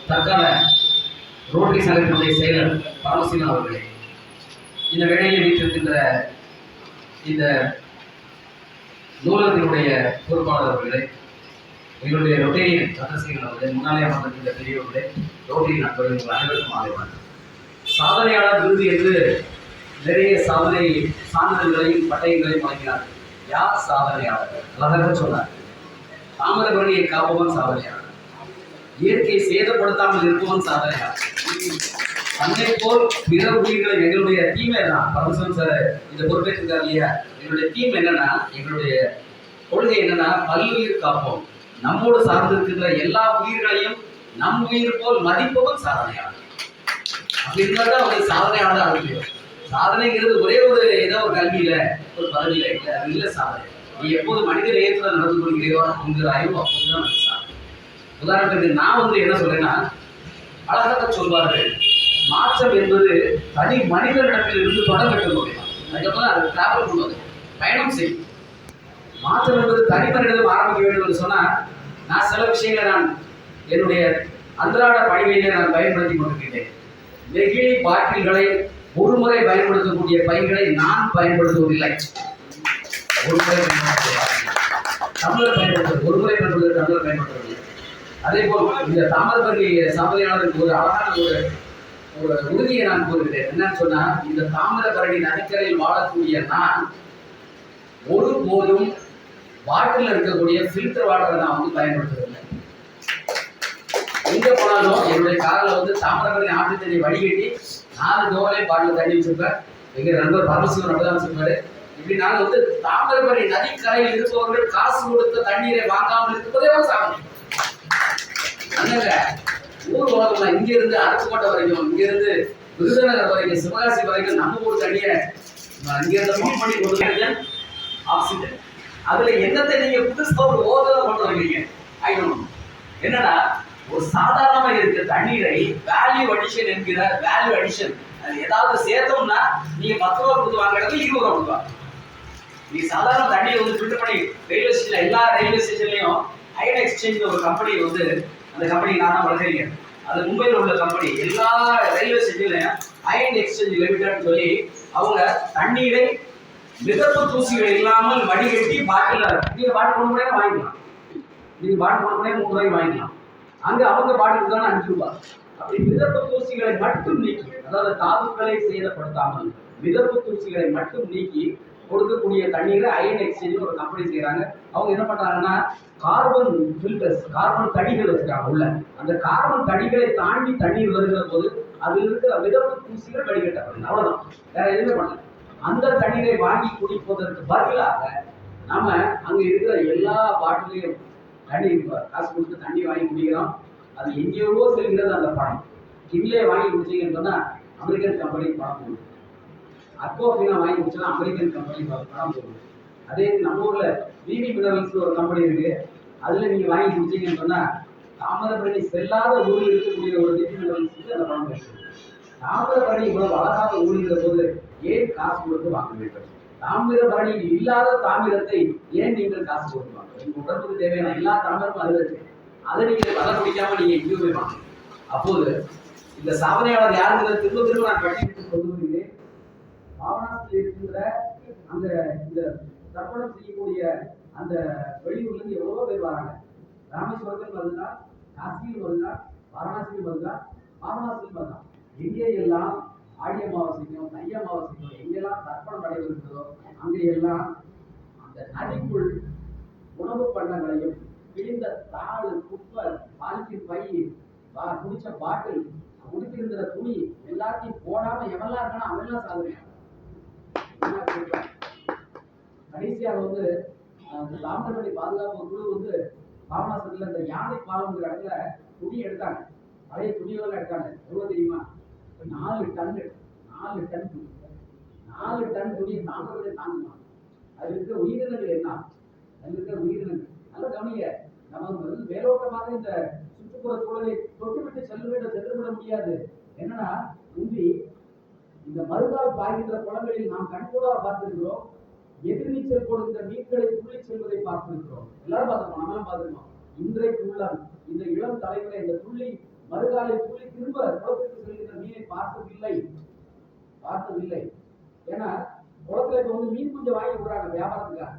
தற்கால ரோட்டரி சங்கத்தினுடைய செயலர் பரமசிவன் அவர்களே, இந்த வேளையில் வீட்டிருக்கின்ற இந்த நூலகத்தினுடைய பொறுப்பாளர் அவர்களே, எங்களுடைய ரொட்டேரியன் சந்திரசேகரன் அவர்களே, முன்னாலே அமர்ந்திருக்கின்ற பெரியவர்களே, ரோட்டரி நண்பர்கள் உங்கள் அனைவருக்கும் ஆதரவான சாதனையாளர் விருது என்று நிறைய சாதனை சான்றிதழ்களையும் பட்டயங்களையும் வழங்கினார். யார் சாதனையாளர்? அழகாக சொன்னார். தாமிரபரணியை காப்பவன் சாதனையாளர், இயற்கையை சேதப்படுத்தாமல் இருப்பவன் சாதனையாளர். தன்னை போல் பிற உயிர்களை எங்களுடைய தீம் என்ன? பரமசிவன் சார் இந்த பொறுப்பேற்றிருக்காரு இல்லையா? எங்களுடைய தீம் என்னன்னா, எங்களுடைய கொள்கை என்னன்னா, பல்லுயிர் காப்போம். நம்மோடு சார்ந்திருக்கின்ற எல்லா உயிர்களையும் நம் உயிர் போல் மதிப்பவன் சாதனையாளர். அப்படி இருந்தால் தான் அவங்க சாதனையாளர் ஆரம்பிக்கும். சாதனைங்கிறது ஒரே ஒரு ஏதோ ஒரு கல்வியில ஒரு பதவியில இல்லை, அது இல்லை சாதனை. நீ எப்போது மனித நேயத்துல நடந்து கொள்கிறீரோ உங்கள் அறிவு அப்போதுதான் அது சாதனை. உதாரணத்துக்கு நான் என்ன சொல்றேன்னா, அழகாக சொல்வார்கள், மாற்றம் என்பது தனி மனிதனிடத்தில் இருந்து தொடங்கட்ட முடியும், அதுக்கப்புறம் அதை டிராவல் பண்ணுவது, பயணம் செய்யும். மாற்றம் என்பது தனி மனிதனிடம் ஆரம்பிக்க வேண்டும் என்று சொன்னா, நான் சில விஷயங்களை நான் என்னுடைய அன்றாட பணிகளிலே நான் பயன்படுத்தி கொண்டிருக்கிறேன். நெகிழி பாட்டில்களை ஒரு முறை பயன்படுத்தக்கூடிய பைகளை நான் பயன்படுத்துவதில்லை. ஒரு முறை டம்ளர் பயன்படுத்துவது, ஒரு முறை பயன்படுத்துவது, டம்ளர் பயன்படுத்துவதில்லை. அதே போல் இந்த தாமிரபரணி சாதனையாளருக்கு ஒரு அழகான ஒரு உறுதியை நான் கூறுகிறேன். என்னன்னு சொன்னா, இந்த தாமிரபரணி நதிக்கரையில் வாழக்கூடிய நான் ஒருபோதும் பாட்டில் இருக்கக்கூடிய ஃபில்டர் வாட்டரை நான் பயன்படுத்துவதில்லை. எங்க போனாலும் என்னுடைய காரில் தாமிரபரணி ஆற்று தண்ணி வடிகட்டி 4 டோர்லே பாட்டில் தண்ணி வச்சிருப்பேன். எங்க நண்பர் பரமசிவன் அப்படிதான் வச்சிருப்பாரு. இப்படி நாங்கள் தாமிரபரணி நதிக்கரையில் இருப்பவர்கள் காசு கொடுத்த தண்ணீரை வாங்காமல் இருப்பதே ஒரு சாதனை. அங்க ஊர் உலகம் இங்க இருந்து அரசுக்கோட்டை வரைக்கும், இங்க இருந்து விருதுநகர் வரைக்கும், சிவகாசி வரைக்கும் நம்ம ஊர் தண்ணியை இங்க இருந்து பம்ப் பண்ணி கொடுக்குறது ஆக்சிஜன். அதுல என்னத்தை நீங்க புதுசா ஒரு ஓதலை கொண்டு வரீங்க? என்னடா, ஒரு சாதாரணமா இருக்கிற தண்ணீரை வேல்யூ அடிஷன் என்கிற வேல்யூ அடிஷன், அது ஏதாவது சேர்த்தோம்னா நீங்க 10 ரூபா கொடுத்து வாங்குறது 20 ரூபா கொடுப்பா. நீ சாதாரண தண்ணியை ஃபில்டர் பண்ணி ரயில்வே ஸ்டேஷன்ல எல்லா ரயில்வே ஸ்டேஷன்லயும் அயன் எக்ஸ்சேஞ்ச் ஒரு கம்பெனி அந்த கம்பெனி நான் தான் வளர்க்கிறேன். அது மும்பையில் உள்ள கம்பெனி. எல்லா ரயில்வே ஸ்டேஷன்லயும் அயன் எக்ஸ்சேஞ்ச் லிமிடெட் சொல்லி அவங்க தண்ணீரை மிதப்பு தூசிகள் இல்லாமல் வடிகட்டி பாட்டில் நீங்க பாட்டில் கொண்டு போய் வாங்கிக்கலாம். நீங்க பாட்டில் கொண்டு போய் 3 ரூபாய்க்கு வாங்கிக்கலாம். அங்க அவங்க பாட்டில் தான் 5 ரூபாய். அப்படி மிதப்பு தூசிகளை மட்டும் நீக்கி, அதாவது தாதுக்களை சேதப்படுத்தாமல் மிதப்பு தூசிகளை மட்டும் நீக்கி கொடுக்கக்கூடிய தண்ணீரை அயன் எக்ஸ்சேஞ்ச் ஒரு கம்பெனி செய்யறாங்க. அவங்க என்ன பண்றாங்கன்னா, கார்பன் ஃபில்டர்ஸ், கார்பன் தடிகள் வச்சிருக்காங்க உள்ள. அந்த கார்பன் தடிகளை தாண்டி தண்ணீர் வருகிற போது அதில் இருக்கிற மிதப்பு தூசிகள் வடிகட்டப்படுது. அவ்வளவுதான், வேற எதுவுமே பண்ணல. அந்த தண்ணீரை வாங்கி குடிப்பதற்கு பதிலாக நம்ம அங்க இருக்கிற எல்லா பாட்டிலையும் தண்ணி காசு கொடுத்து தண்ணி வாங்கி குடிக்கிறோம். அது எங்கேயோ செல்கிறது அந்த பணம். கிண்லே வாங்கி குடிச்சீங்கன்னு சொன்னா அமெரிக்கன் கம்பெனி பணம் போடுது. அக்வாஃபினா வாங்கி குடிச்சா அமெரிக்கன் கம்பெனி பணம் போடுது. அதே நம்ம ஊர்ல பிபி மினரல்ஸ் ஒரு கம்பெனி இருக்கு. அதுல நீங்க வாங்கி குடிச்சீங்கன்னு சொன்னா தாமிரபரணி செல்லாத ஊரில் இருக்கக்கூடிய ஒரு பிபி மினரல்ஸுக்கு அந்த பணம் கிடைக்கும். தாமிரபரணி இவ்வளவு அழகாக ஊறுகிற போது ஏன் காசு கொடுத்து வாங்க வேண்டும்? தாமிரபரணியில் இல்லாத தாமிரத்தை ஏன் நீங்கள் காசு கொடுத்து வாங்க? உங்க உடம்புக்கு தேவையான எல்லா தாமிரமும் அது இருக்கு. அதை நீங்க வலை பிடிக்காம நீங்க எங்கேயும் போய் வாங்க. அப்போது இந்த சாதனையாளர் யாருங்கிறது திரும்ப நான் பட்டியலிட்டு கொண்டு வருகிறேன். பாவனாசில் இருக்கின்ற அந்த இந்த தர்ப்பணம் செய்யக்கூடிய அந்த வெளியூர்ல இருந்து எவ்வளவோ பேர் வராங்க. ராமேஸ்வரத்தில் வருதா, காசியில் வருதா, வாரணாசியில் வருதா, பாவனாசியில் வருதா, எங்கே எல்லாம் ஆடி அமாவாசைக்கும் தை அமாவாசைக்கும் எங்கெல்லாம் தர்ப்பணம் நடைபெறுகிறதோ அங்கெல்லாம் அந்த நதிக்குள் உணவு பண்டங்களையும் கிழிந்த தாடு, குப்பை, பாலித்தீன் பை, குடிச்ச பாட்டில், குடித்திருக்கிற துணி எல்லாத்தையும் போடாம எவெல்லாம் இருக்கானோ அவெல்லாம் சாதனையா. கடைசியாக தாமிரபரணி பாதுகாப்பு குழு பாபநாசத்துல இந்த யானை பாலம்ங்கிற இடத்துல துணி எடுத்தாங்க. பழைய துணியெல்லாம் எடுத்தாங்க. எவ்வளவு தெரியுமா? 4 டன் துணி. 4 டன் துணி தாமிரபரணி தாங்குமா? அது இருக்கிற உயிரினங்கள் என்ன, அது இருக்கிற உயிரினங்கள் நல்லா கவனிங்க. நம்ம வந்து மேலோட்டமாக இந்த சுற்றுப்புற சூழலை தொட்டுவிட்டு சென்றுவிட முடியாது. என்னன்னா முந்தி இந்த மறுநாள் பாய்கின்ற குளங்களில் நாம் கண்கூடா பார்த்திருக்கிறோம். எதிர்நீச்சல் போடுகின்ற மீன்களை துள்ளி செல்வதை பார்த்திருக்கிறோம். எல்லாரும் பார்த்திருக்கோம், நம்மளும் பார்த்திருக்கோம். இன்றைக்கு உள்ள இந்த இளம் தலைமுறை இந்த துள்ளி மறுகாலை துள்ளி திரும்ப குளத்திற்கு செல்கின்ற மீனை பார்த்ததில்லை. ஏன்னா குளத்துல இப்ப வந்து மீன் குஞ்சம் வாங்கி விடுறாங்க வியாபாரத்துக்காக.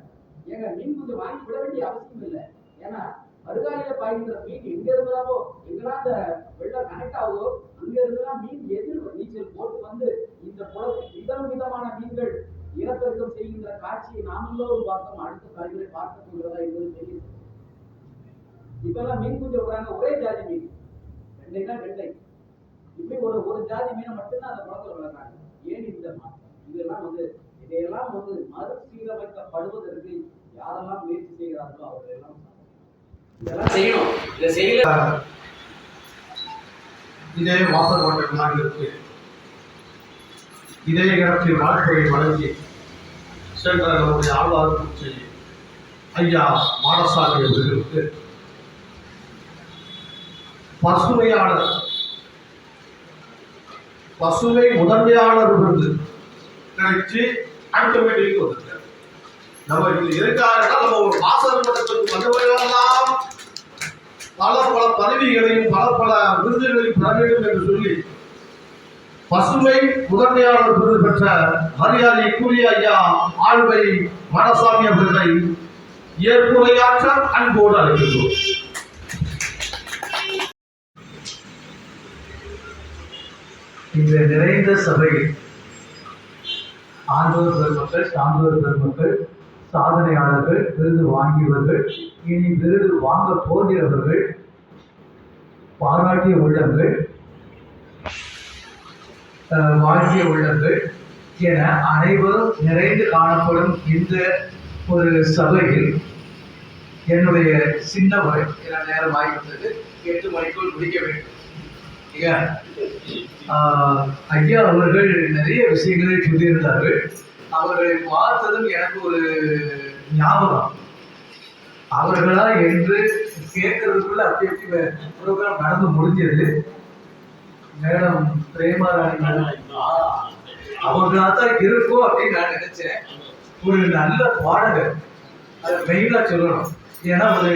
ஏங்க மீன் குஞ்சம் வாங்கி விட வேண்டிய அவசியம் இல்லை. ஏன்னா மறுகாலையில பாய்கின்ற மீன் எங்க இருந்தாலோ எங்கெல்லாம் அந்த வெள்ளம் கனெக்ட் ஆகுதோ அங்க இருந்துதான் மீன் எதிர் நீச்சல் போட்டு வந்து இந்த குளத்தில் விதமான மீன்கள் இனப்பெருக்கம் செய்கின்ற காட்சியை நாமெல்லாம் பார்த்தோம். அடுத்த தலைமுறை பார்க்க போகிறதா என்பது தெரியும். இப்ப எல்லாம் மீன் குஞ்சம் விடுறாங்க, ஒரே ஜாதி மீன், வெண்டைனா வெண்டை, இப்படி ஒரு ஜாதி மீனை மட்டும்தான் அந்த குளத்துல வளர்றாங்க. ஏன் இந்த மாற்றம்? இதையெல்லாம் வந்து மறுசீரமைக்கப்படுவதற்கு யாரெல்லாம் முயற்சி செய்கிறார்களோ அவர்கள் எல்லாம் இதெல்லாம் செய்யணும். இதை செய்யல இதே வாசல் மன்றமாக இருக்கு. இதே இடத்தில் வாழ்க்கையை வழங்கி சென்ற நம்முடைய ஆழ்வார் பூச்சி ஐயா மாடசாமி அவர்களுக்கு பசுமை முதன்மையாளர் விருது கிடைச்சி அடுத்த மீட்டிங்கு வந்திருக்காரு. நம்ம இது எதுக்காக நம்ம ஒரு வாசல் மன்றத்திற்கு வந்தவர்களெல்லாம் பல பதவிகளையும் பல விருதுகளையும் பெற வேண்டும் என்று சொல்லி பசுமை முதன்மையாளர் விருது பெற்ற மரியாதைக்குரிய ஐயா ஆழ்வை மாடசாமி அவர்களை ஏற்புரையாற்ற அன்போடு அழைக்கின்றோம். இந்த நிறைந்த சபையில் ஆண்டோர் பெருமக்கள், சான்றோர் பெருமக்கள், சாதனையாளர்கள், விருது வாங்கியவர்கள், இனி விருது வாங்க போகிறவர்கள், பாராட்டிய உள்ளங்கள், வாழ்கிய உள்ளங்கள் என அனைவரும் நிறைந்து காணப்படும் இந்த ஒரு சபையில் என்னுடைய சின்ன உரை, நேரம் ஆகிவிட்டது, 8 மணிக்குள் முடிக்க வேண்டும். ஐயா அவர்கள் நிறைய விஷயங்களை சொல்லியிருந்தார்கள். அவர்களை பார்த்ததும் எனக்கு ஒரு ஞாபகம், அவர்களா என்று கேட்கறதுக்குள்ள அப்படி எப்படி ப்ரோக்ராம் நடந்து முடிஞ்சது. மேடம் பிரேமாராணி அவர்களா தான் இருக்கும் அப்படின்னு நான் நினைச்சேன். ஒரு நல்ல பாடகர், அதை மெயினா சொல்லணும். ஏன்னா ஒரு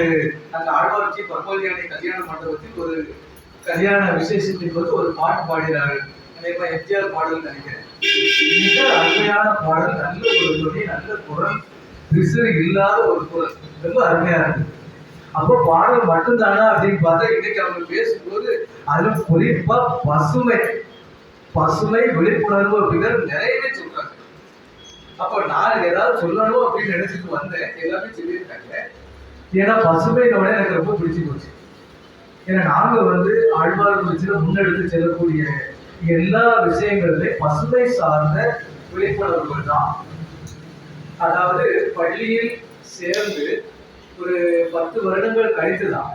அந்த ஆழ்வார்ச்சி பர்மோலியானை கல்யாண மண்டபத்தில் ஒரு கல்யாண விசேஷத்தின் போது ஒரு பாட்டு பாடினார்கள். அதேமா எம்ஜிஆர் பாடல் நினைக்கிறேன். மிக அருமையான பாடல், நல்ல ஒரு துணி, நல்ல குரல், விசிறு இல்லாத ஒரு குரல், ரொம்ப அருமையா இருக்கு. அப்போ பாடல் மட்டும்தானா அப்படின்னு பார்த்தா இன்னைக்கு அவங்க பேசும்போது அதிலும் குறிப்பா பசுமை விழிப்புணர்வு அப்படிங்கிறது நிறையவே சொல்றாங்க. அப்போ நான் ஏதாவது சொல்லணும் அப்படின்னு நினைச்சிட்டு வந்தேன். எல்லாமே சொல்லியிருக்காங்க. ஏன்னா பசுமையோட எனக்கு ரொம்ப பிடிச்சி போச்சு. ஏன்னா நாங்க வந்து ஆழ்வார் குறிச்சில முன்னெடுத்து செல்லக்கூடிய எல்லா விஷயங்களுமே பசுமை சார்ந்த விழிப்புணர்வுகள் தான். அதாவது பள்ளியில் சேர்ந்து ஒரு 10 வருடங்கள் கழித்துதான்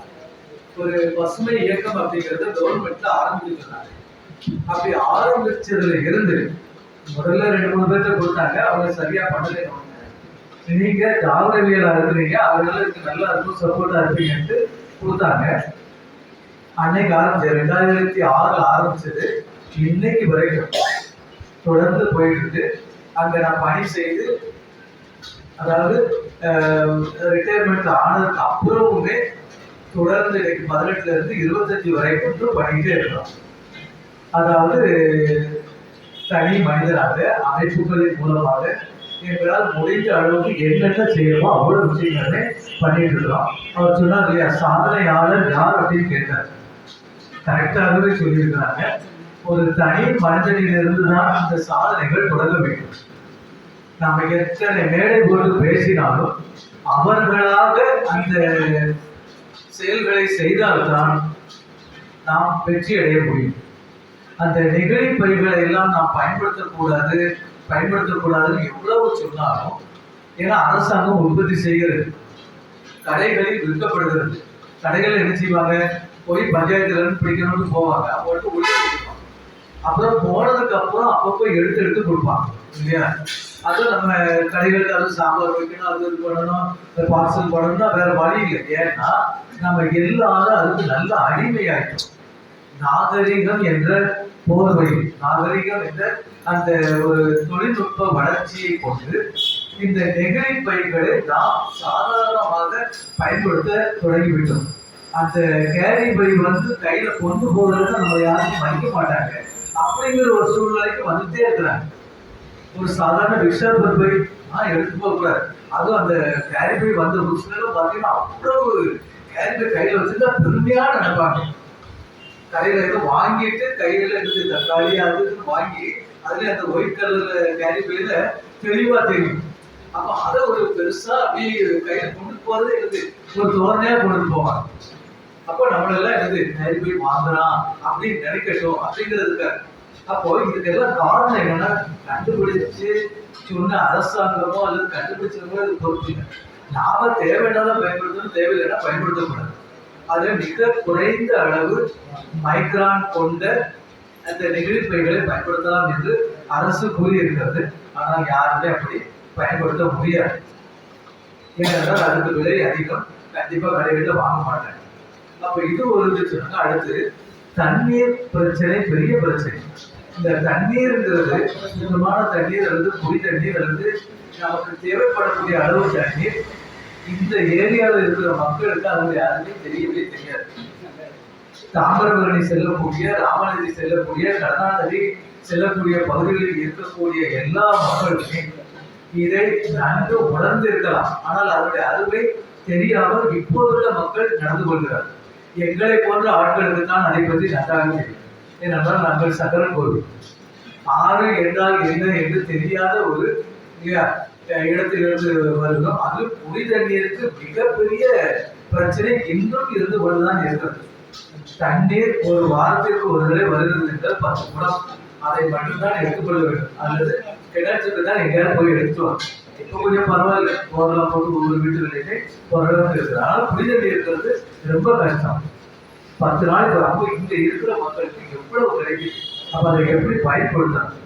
ஒரு பசுமை இயக்கம் அப்படிங்கறத கவர்மெண்ட்ல ஆரம்பிச்சிருந்தாங்க. அப்படி ஆரம்பிச்சதுல இருந்து முதல்ல 2-3 பேர்த்த கொடுத்தாங்க, அவங்க சரியா பண்ணலை. நீங்க தாவரவியலா இருக்கிறீங்க, அவர்களுக்கு நல்லா இருக்கும், சப்போர்ட்டா இருப்பீங்கன்ட்டு கொடுத்தாங்க. அன்னைக்கு ஆரம்பிச்சது 2006 ஆரம்பிச்சது, இன்னைக்கு வரைக்கும் தொடர்ந்து போயிட்டு இருக்கு. அங்க நான் பணி செய்து, அதாவது ரிட்டையர்மெண்ட் ஆனதுக்கு அப்புறமுமே தொடர்ந்து இன்னைக்கு 18ல இருந்து 25 வரைக்கும் பண்ணிட்டே இருக்கிறோம். அதாவது தனி மனிதராக அமைப்புகளின் மூலமாக எங்களால் முடிந்த அளவுக்கு என்னென்ன செய்யணுமோ அவ்வளவு விஷயங்களே பண்ணிட்டு இருக்கிறோம். அவர் சொன்னார் இல்லையா, சாதனையாளர் யார் அப்படின்னு கேட்டார். கரெக்டாகவே சொல்லியிருக்கிறாங்க. ஒரு தனி மனிதனிலிருந்து தான் அந்த சாதனைகள் தொடங்க வேண்டும். நாம எத்தனை மேடை போட்டு பேசினாலும் அவர்களாக அந்த செயல்களை செய்தால்தான் நாம் வெற்றி அடைய முடியும். அந்த நெகிழி பைகளை எல்லாம் நாம் பயன்படுத்தக்கூடாதுன்னு எவ்வளவு சொன்னாலும், ஏன்னா அரசாங்கம் உற்பத்தி செய்கிறது, கடைகளில் விற்கப்படுகிறது. கடைகள் என்ன செய்வாங்க, போய் பஞ்சாயத்துல இருந்து பிடிக்கணும்னு போவாங்க, அவங்கள்ட்ட ஒழிச்சு கொடுப்பாங்க. அப்புறம் போனதுக்கு அப்புறம் அப்பப்போ எடுத்து கொடுப்பாங்க இல்லையா. அதுவும் நம்ம கடைகளுக்கு அது சாம்பார் வைக்கணும், அது இது பண்ணணும், பார்சல் பண்ணணும்னா வேற வழி இல்லை. ஏன்னா நம்ம எல்லாரும் அதுக்கு நல்ல அடிமையாயிட்டோம். நாகரிகம் என்ற போர்வை, நாகரிகம் என்ற அந்த ஒரு தொழில்நுட்ப வளர்ச்சியை கொண்டு இந்த நெகிழி பைகளை நாம் சாதாரணமாக பயன்படுத்த தொடங்கிவிட்டோம். அந்த கேரி பை கையில கொண்டு போகிறதுக்கு நம்ம யாரும் மதிக்க மாட்டாங்க. அப்படிங்கிற ஒரு சூழ்நிலைக்கு வந்துட்டே இருக்கிறாங்க. ஒரு சாதாரண ரிக்ஷா பை எடுத்து போகக்கூடாது. அதுவும் அந்த கேரி பை வந்த புதுசுல பார்த்தீங்கன்னா அவ்வளவு கேரி பை கையில வச்சுருந்தா பெருமையா நினைப்பாங்க. கடையில இருந்து வாங்கிட்டு கையில இருந்து தக்காளி அது வாங்கி அதுல அந்த ஒயிட் கலர்ல கேரி பையில தெளிவா தெரியும். அப்ப அதை ஒரு பெருசா அப்படியே கையில கொண்டு போறது எனக்கு ஒரு தோரணையா கொண்டு போவாங்க. அப்போ நம்மளெல்லாம் என்னது கேரி பை வாங்குறான் அப்படின்னு நினைக்கட்டும் அப்படிங்கிறதுக்கு. அப்போ இதுக்கெல்லாம் காரணம் என்னன்னா கண்டுபிடிச்சு சொன்ன அரசாங்கமோ அல்லது கண்டுபிடிச்சவங்களோ இது பொறுத்து இல்லை. நாம தேவையில்லாத பயன்படுத்தணும், தேவையில்லைன்னா பயன்படுத்தக்கூடாது. அதுல மிக குறைந்த அளவு மைக்ரான் கொண்ட அந்த நெகிழி பைகளை பயன்படுத்தலாம் என்று அரசு கூறியிருக்கிறது. ஆனால் யாருமே அப்படி பயன்படுத்த முடியாது. ஏனென்றால் அதுக்கு விலை அதிகம், கண்டிப்பா கடைகளில் வாங்க மாட்டாங்க. அப்ப இது ஒரு சொன்னாங்க. அடுத்து தண்ணீர் பிரச்சனை பெரிய பிரச்சனை. இந்த தண்ணீர்ங்கிறது சுத்தமான தண்ணீர் அல்லது குடி தண்ணீர் அல்லது நமக்கு தேவைப்படக்கூடிய அளவு தண்ணீர் இந்த ஏரியாவில் இருக்கிற மக்களுக்கு அது யாருமே தெரியவே தெரியாது. தாமிரபரணி செல்லக்கூடிய, ராமநதி செல்லக்கூடிய, கருணாநதி செல்லக்கூடிய பகுதிகளில் இருக்கக்கூடிய எல்லா மக்களுமே இதை நன்கு உணர்ந்திருக்கலாம். ஆனால் அதனுடைய அருமை தெரியாமல் இப்போதுள்ள மக்கள் நடந்து கொள்கிறார்கள். எங்களை போன்ற ஆட்களுக்கு தான் அதை பற்றி நன்றாக தெரியும். ஏனென்றால் நாங்கள் சக்கர கோவில் ஆறு என்றால் என்ன என்று தெரியாத ஒரு இடத்திலிருந்து வருகிறோம். அது குடி தண்ணீருக்கு மிகப்பெரிய பிரச்சனை இன்னும் இருந்து கொண்டுதான் இருக்கிறது. தண்ணீர் ஒரு வாரத்திற்கு ஒரு தடவை வருகிறது என்றால் 10 குடம் அதை மட்டும்தான் எடுத்துக்கொள்ள வேண்டும். அல்லது கிணற்றுக்கு தான் எங்கேயாவது போய் எடுத்துவாங்க. இப்போ கொஞ்சம் பரவாயில்ல, போரெல்லாம் போட்டு ஒவ்வொரு வீட்டுகளிலே ஓரளவுக்கு இருக்குது. ஆனால் குடி தண்ணீர் இருக்கிறது ரொம்ப கஷ்டம். 10 நாளைக்கு அப்போ இங்க இருக்கிற மக்களுக்கு எவ்வளவு கிடைக்குது. அப்ப அதை எப்படி பயன்படுத்தணும்?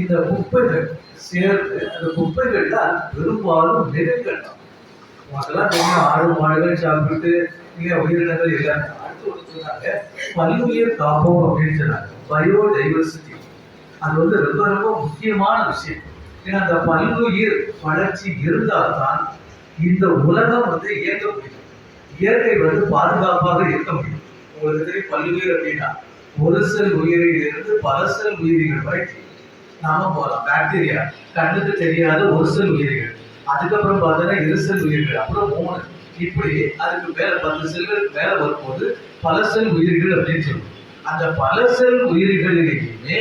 இந்த குப்பைகள் சேர்த்து அந்த குப்பைகள்ல பெரும்பாலும் நெருங்கள் தான். அதெல்லாம் தெரியும், ஆடு மாடுகள் சாப்பிட்டு உயிரினங்கள் இல்லை. அடுத்து ஒன்று சொன்னாங்க, பல்லுயிர் காப்போம் அப்படின்னு சொன்னாங்க. பயோடைவர்சிட்டி அது ரொம்ப ரொம்ப முக்கியமான விஷயம். ஏன்னா அந்த பல்லுயிர் வளர்ச்சி இருந்தால்தான் இந்த உலகம் இயங்க முடியும். இயற்கை பாதுகாப்பாக இருக்க முடியும். உங்களுக்கு தெரியும், பல்லுயிர் அப்படின்னா ஒரு செல் உயிரிலிருந்து பல செல் உயிரிகள் வரை நாம போகலாம். பாக்டீரியா கண்ணுக்கு தெரியாத ஒரு செல் உயிரிகள், அதுக்கப்புறம் பார்த்தோன்னா 2 செல் உயிர்கள், அப்புறம் 3, இப்படி அதுக்கு மேல 10 செல்களுக்கு மேல வரும்போது பல செல் உயிர்கள் அப்படின்னு சொல்லுவோம். அந்த பல செல் உயிரிகளிலேயுமே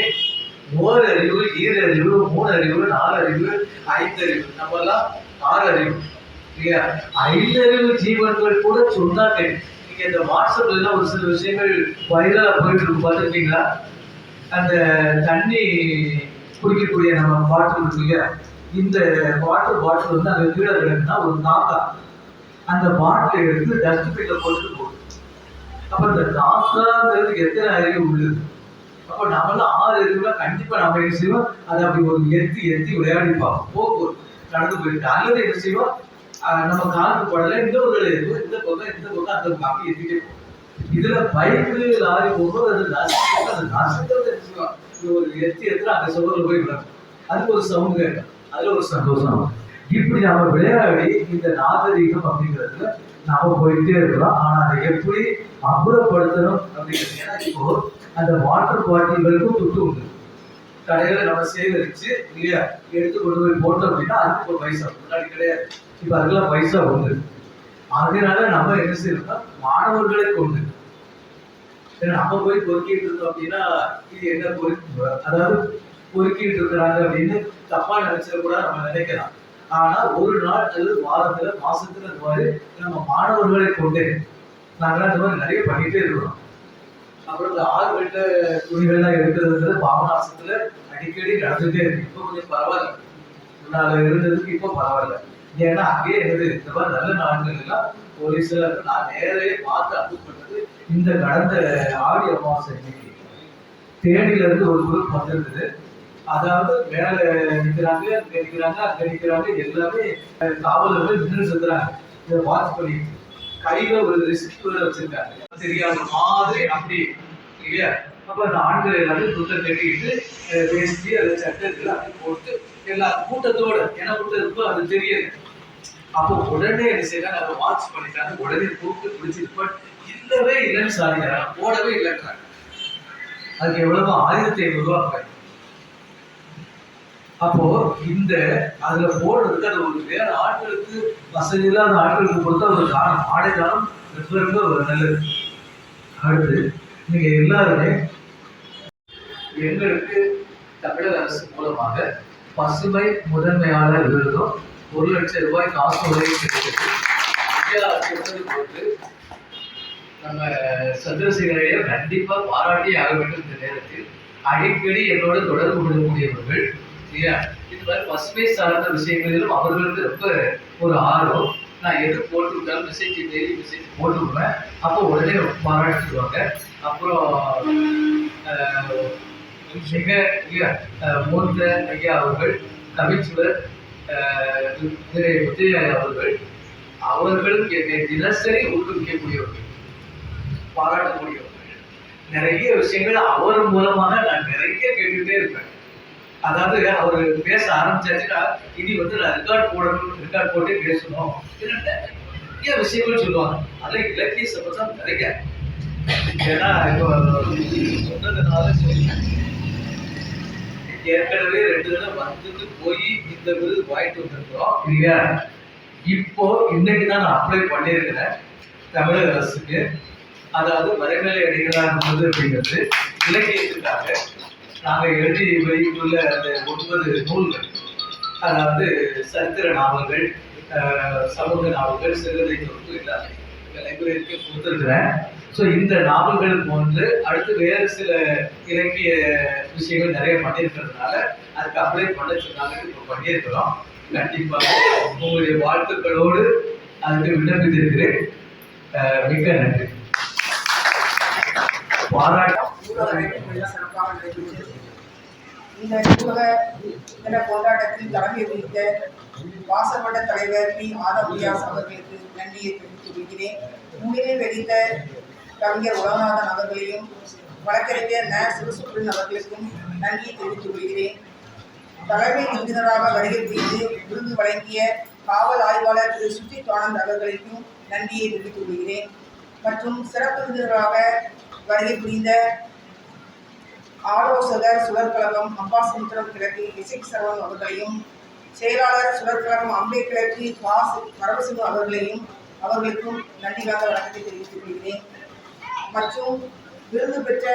ஓரறிவு, ஈரறிவு, 3 அறிவு, 4 அறிவு, 5 அறிவு, நம்ம எல்லாம் 6 அறிவு இல்லையா? 5 அறிவு ஜீவன்கள் கூட சொன்னா தெரியும். நீங்க இந்த வாட்ஸ்அப்ல எல்லாம் ஒரு சில விஷயங்கள் வைரலா போயிட்டு இருக்கு, பார்த்துருக்கீங்களா? அந்த தண்ணி குடிக்கக்கூடிய நம்ம பாட்டில் இருக்கு இல்லையா? இந்த வாட்டர் பாட்டில் அங்கே கீழே கிடக்குன்னா ஒரு காக்கா அந்த பாட்டில் எடுத்து டஸ்ட்பின்ல போட்டு போகுது. அப்ப இந்த காக்காங்கிறது எத்தனை அறிவு உள்ளது? அப்ப நம்மளாம் 6 அறிவுல கண்டிப்பா நம்ம என்ன செய்வோம், அதை அப்படி ஒரு எத்தி விளையாடி பார்ப்போம். போக்குவரத்து நடந்து போயிட்டு அல்லது என்ன செய்வோம், நம்ம காலுக்கு படல இன்னொரு அறிவு இந்த பக்கம் அந்த காப்பி எத்திட்டே போகும். இதுல பைக்கு லாரி போகும்போது அது நசுக்கிறது ஒரு எத்தி அங்க சொல்றது போய் விடணும். அதுக்கு ஒரு சவுண்ட் கேட்கும், அதுல ஒரு சந்தோஷம். இப்படி நாம விளையாடி இந்த நாகரீகம் அப்படிங்கிறதுல நாம போயிட்டே இருக்கலாம். ஆனா அதை எப்படி அப்புறப்படுத்தணும் அப்படிங்கிறது, ஏன்னா இப்போ அந்த வாட்டர் பாட்டில்களுக்கும் துட்டு உண்டு. கடையில நம்ம சேகரிச்சு இல்லையா எடுத்து கொண்டு போய் போட்டோம் அப்படின்னா அதுக்கு ஒரு பைசா, முன்னாடி கிடையாது, இப்ப அதுக்கெல்லாம் பைசா உண்டு. அதனால நம்ம என்ன செய்யணும்னா மாணவர்களை கொண்டு, ஏன்னா நம்ம போய் பொறுக்கிட்டு இருந்தோம் அப்படின்னா இது என்ன அதாவது பொறுக்கிட்டு இருக்கிறாங்க அப்படின்னு தப்பா நினைச்சத கூட நம்ம நினைக்கலாம். ஆனா ஒரு நாள் அல்லது வாரத்துல மாசத்துல இந்த மாதிரி நம்ம மாணவர்களை கொண்டு நாங்களாம் இந்த மாதிரி நிறைய பண்ணிட்டே இருக்கிறோம். அப்புறம் இந்த 6 வெள்ள துணிகள்லாம் எடுக்கிறதுங்கிறது பாபநாசத்துல அடிக்கடி நடந்துட்டே இருக்கு. இப்போ கொஞ்சம் பரவாயில்ல, முன்னால இருந்ததுக்கு இப்போ பரவாயில்ல. ஏன்னா அங்கேயே என்னது இந்த மாதிரி நல்ல நாட்கள் எல்லாம் போலீஸ்ல நான் நேரையே பார்த்து அனுப்பப்பட்டது. இந்த கடந்த ஆடி அமாவாசை இன்னைக்கு தேனியில இருந்து ஒரு குரூப் வந்திருந்தது. அதாவது மேல நிற்கிறாங்க, அங்க நிற்கிறாங்க, அங்க நிற்கிறாங்க, எல்லாமே காவலர்கள் நின்று இருக்கிறாங்க. இதை வாட்ச் பண்ணி கையில ஒரு ரிசிப்ட் வச்சிருக்காங்க. தெரியாத மாதிரி அப்படி இல்லையா? அப்ப அந்த ஆண்கள் எல்லாரும் துட்டை கட்டிக்கிட்டு வேஷ்டி அது சட்டத்தில் அப்படி போட்டு எல்லா கூட்டத்தோட ஏன்னா கூட்டத்துக்கு அது தெரியுது. அப்போ உடனே என்ன செய்யறாங்க, அதை வாட்ச் பண்ணிட்டாங்க. உடனே கூப்பிட்டு பிடிச்சிட்டு இல்லவே இல்லைன்னு சாதிக்கிறாங்க, போடவே இல்லைன்றாங்க. அதுக்கு எவ்வளவு 1500 ரூபா. அப்போ இந்த அதுல போடுறதுக்கு அது ஒரு வேற ஆட்களுக்கு வசதி இல்லாத ஆட்களுக்கு கொடுத்தா ஒரு காலம் ஆடை காலம் ரொம்ப நல்லது. அடுத்து நீங்க எல்லாருமே எங்களுக்கு தமிழக அரசு மூலமாக பசுமை முதன்மையாளர் விருதும் 1 லட்சம் ரூபாய் காசு உதவி கிடைத்தது. போட்டு நம்ம சந்திரசேகரையை கண்டிப்பா பாராட்டி ஆக வேண்டும். இந்த நேரத்தில் அடிக்கடி என்னோட தொடர்பு கொள்ளக்கூடியவர்கள் இல்லையா, இது மாதிரி பசுமை சார்ந்த விஷயங்களிலும் அவர்களுக்கு ரொம்ப ஒரு ஆர்வம். நான் எது போட்டு விட்டாலும் டெய்லி மெசேஜ் போட்டு விடுவேன். அப்போ உடனே பாராட்டிடுவாங்க. அப்புறம் மிக மூத்த ஐயா அவர்கள், கவிச்சுவர் அவர்களும் என்னை தினசரி ஊக்குவிக்கக்கூடியவர்கள், பாராட்டக்கூடியவர்கள். நிறைய விஷயங்கள் அவர் மூலமாக நான் நிறைய கேட்டுக்கிட்டே இருப்பேன். அதாவது அவர் பேச ஆரம்பிச்சாச்சுன்னா இனி நான் ரெக்கார்ட் போட்டு பேசணும். நிறைய விஷயங்கள் சொல்லுவாங்க. அதெல்லாம் இலக்கிய சம்பந்தம் நிறைய. ஏன்னா இப்போ சொன்னதுனால ஏற்கனவே 2 தடவை வந்துட்டு போய் இந்த விருது வாங்கிட்டு வந்திருக்கிறோம் இல்லையா. இப்போ இன்னைக்கு தான் நான் அப்ளை பண்ணியிருக்கிறேன் தமிழக அரசுக்கு. அதாவது மறைமலை அடிகளார் விருது அப்படிங்கிறது இலக்கியத்துக்காக நாங்கள் எழுதி வெளியிட்டுள்ள அந்த 9 நூல்கள், அதாவது சரித்திர நாவல்கள், சமூக நாவல்கள், சிறுகதை தொகுப்பு எல்லாமே லைப்ரரிக்கு கொடுத்துருக்குறேன். ஸோ இந்த நாவல்கள் போன்று அடுத்து வேறு சில இலக்கிய விஷயங்கள் நிறைய பண்ணியிருக்கிறதுனால அதுக்கு அப்ளை பண்ண சொன்னாங்க. இப்போ பண்ணியிருக்கிறோம். கண்டிப்பாக உங்களுடைய வாழ்த்துக்களோடு அதுக்கு விண்ணப்பித்திருக்கிறேன். மிக்க நன்றி. இந்த நூலக தின கொண்டாட்டத்தில் தலைமை வகித்த வாசல்வட்ட தலைவர் பி. ஆதவியாஸ் அவர்களுக்கு நன்றியை தெரிவித்துக் கொள்கிறேன். முன்னிலை வகித்த கவிஞர் உலகநாதன் அவர்களையும் வழக்கறிஞர் ந. சிவசுப்ரன் அவர்களுக்கும் நன்றியை தெரிவித்துக் கொள்கிறேன். தலைமை விருந்தினராக வருகை புரிந்து விருது வழங்கிய காவல் ஆய்வாளர் திரு சுஜித் ஆனந்த் அவர்களுக்கும் நன்றியை தெரிவித்துக் கொள்கிறேன். மற்றும் சிறப்பு விருந்தினராக வருகை புரிந்த ஆலோசகர் சுழற்கழகம் அம்பாசமுத்திரம் கிழக்கு இசைக் சரவணன் அவர்களையும், செயலாளர் சுழற்கழகம் அம்பே கிழக்கு வரவசிங்க அவர்களுக்கும் நன்றி கலந்த வணக்கத்தை தெரிவித்துக் கொள்கிறேன். மற்றும் விருது பெற்ற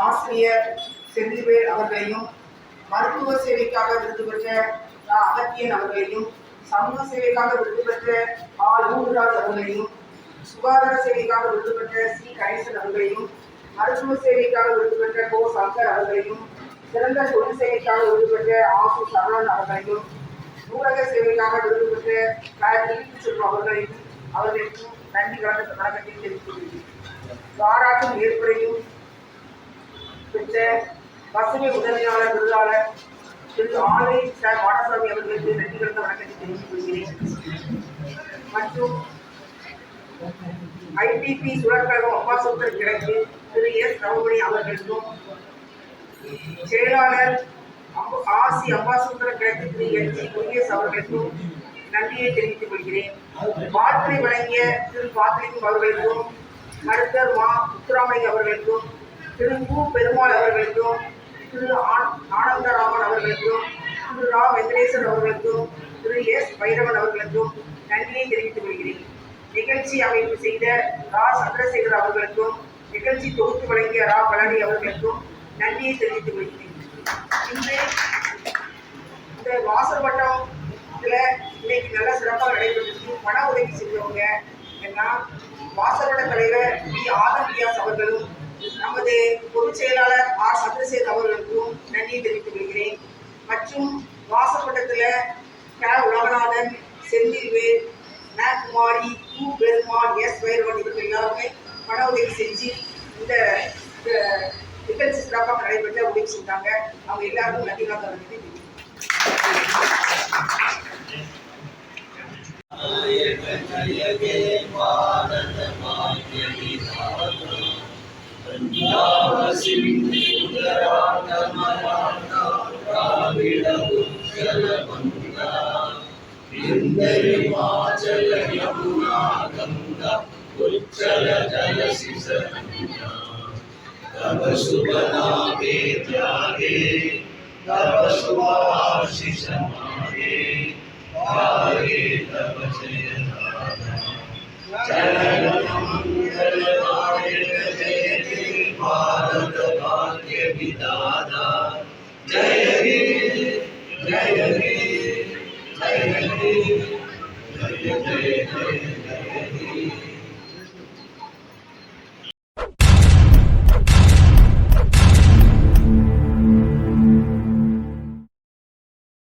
ஆசிரியர் செந்தில்வேல் அவர்களையும், மருத்துவ சேவைக்காக விருது பெற்ற அகத்தியன் அவர்களையும், சமூக சேவைக்காக விருது பெற்ற ஊராஜ் அவர்களையும், சுகாதார சேவைக்காக விருது பெற்ற சி. கணேசன் அவர்களையும், மருத்துவ சேவைக்காக விருது பெற்ற கோ. சங்கர் அவர்களையும், சிறந்த தொழில் சேவைக்காக விருது பெற்ற ஆசு சரவணன் அவர்களையும், நூலக சேவைக்காக விருது பெற்ற செல்வம் அவர்களுக்கும் நன்றி கலந்த வணக்கத்தை தெரிவித்துக் கொள்கிறேன். பாராட்டும் ஏற்புரையும் பெற்ற பசுமை உதவியாளர் விருதாளர் திரு ஆலை சார் வாடசாமி அவர்களுக்கு நன்றி கலந்த வணக்கத்தை தெரிவித்துக் கொள்கிறேன். மற்றும் ஐடிபி சுழற்கழகம் அம்பாசமுத்திரம் கிழக்கு திரு எஸ். ரவுமணி அவர்களுக்கும், செயலாளர் ஆசி அம்பாசமுத்திரம் கிழக்கு திரு என். ஜி. முருகேஷ் அவர்களுக்கும் நன்றியை தெரிவித்துக் கொள்கிறேன். வார்த்தை வழங்கிய திரு பாத்திரிக்கும் அவர்களுக்கும், மருத்துவர் மா. முத்துராமலிங்க அவர்களுக்கும், திரு கு. பெருமாள் அவர்களுக்கும், திரு ஆனந்தராமன் அவர்களுக்கும், திரு ரா. வெங்கடேசன் அவர்களுக்கும், திரு எஸ். பைரவன் அவர்களுக்கும் நன்றியை தெரிவித்துக் கொள்கிறேன். நிகழ்ச்சி அமைப்பு செய்த ரா. சந்திரசேகர் அவர்களுக்கும், நிகழ்ச்சி தொகுத்து வழங்கிய ரா. பழனி அவர்களுக்கும் நன்றியை தெரிவித்துக் கொள்கிறேன். இன்று இந்த வாசல் வட்டத்தில் இன்னைக்கு நல்ல சிறப்பாக நடைபெற்று பண உதவி செஞ்சவங்க ஏன்னா வாசல்வட்ட தலைவர் பி. ஆதவியாஸ் அவர்களும், நமது பொதுச் செயலாளர் ஆர். சந்திரசேகர் அவர்களுக்கும் நன்றியை தெரிவித்துக் கொள்கிறேன். மற்றும் வாசல்வட்டத்தில் க. உலகநாதன், செந்தில்வேல், ந. குமாரி, கு. பெருமாள், எஸ். வைரவன் இவர்கள் எல்லாருமே பண உதவி செஞ்சு இந்த நிகழ்ச்சி சிறப்பாக நடைபெற்ற உதவி செஞ்சாங்க. அவங்க எல்லாருக்கும் நன்றி காத்த तव शुभ नामे त्यागे तव शुभ आशीष मागे त्यागे तव जय जनन मंगल नायक जय हे भारत भाग्य विधाता जय हे जय हे जय हे जय जय जय जय हे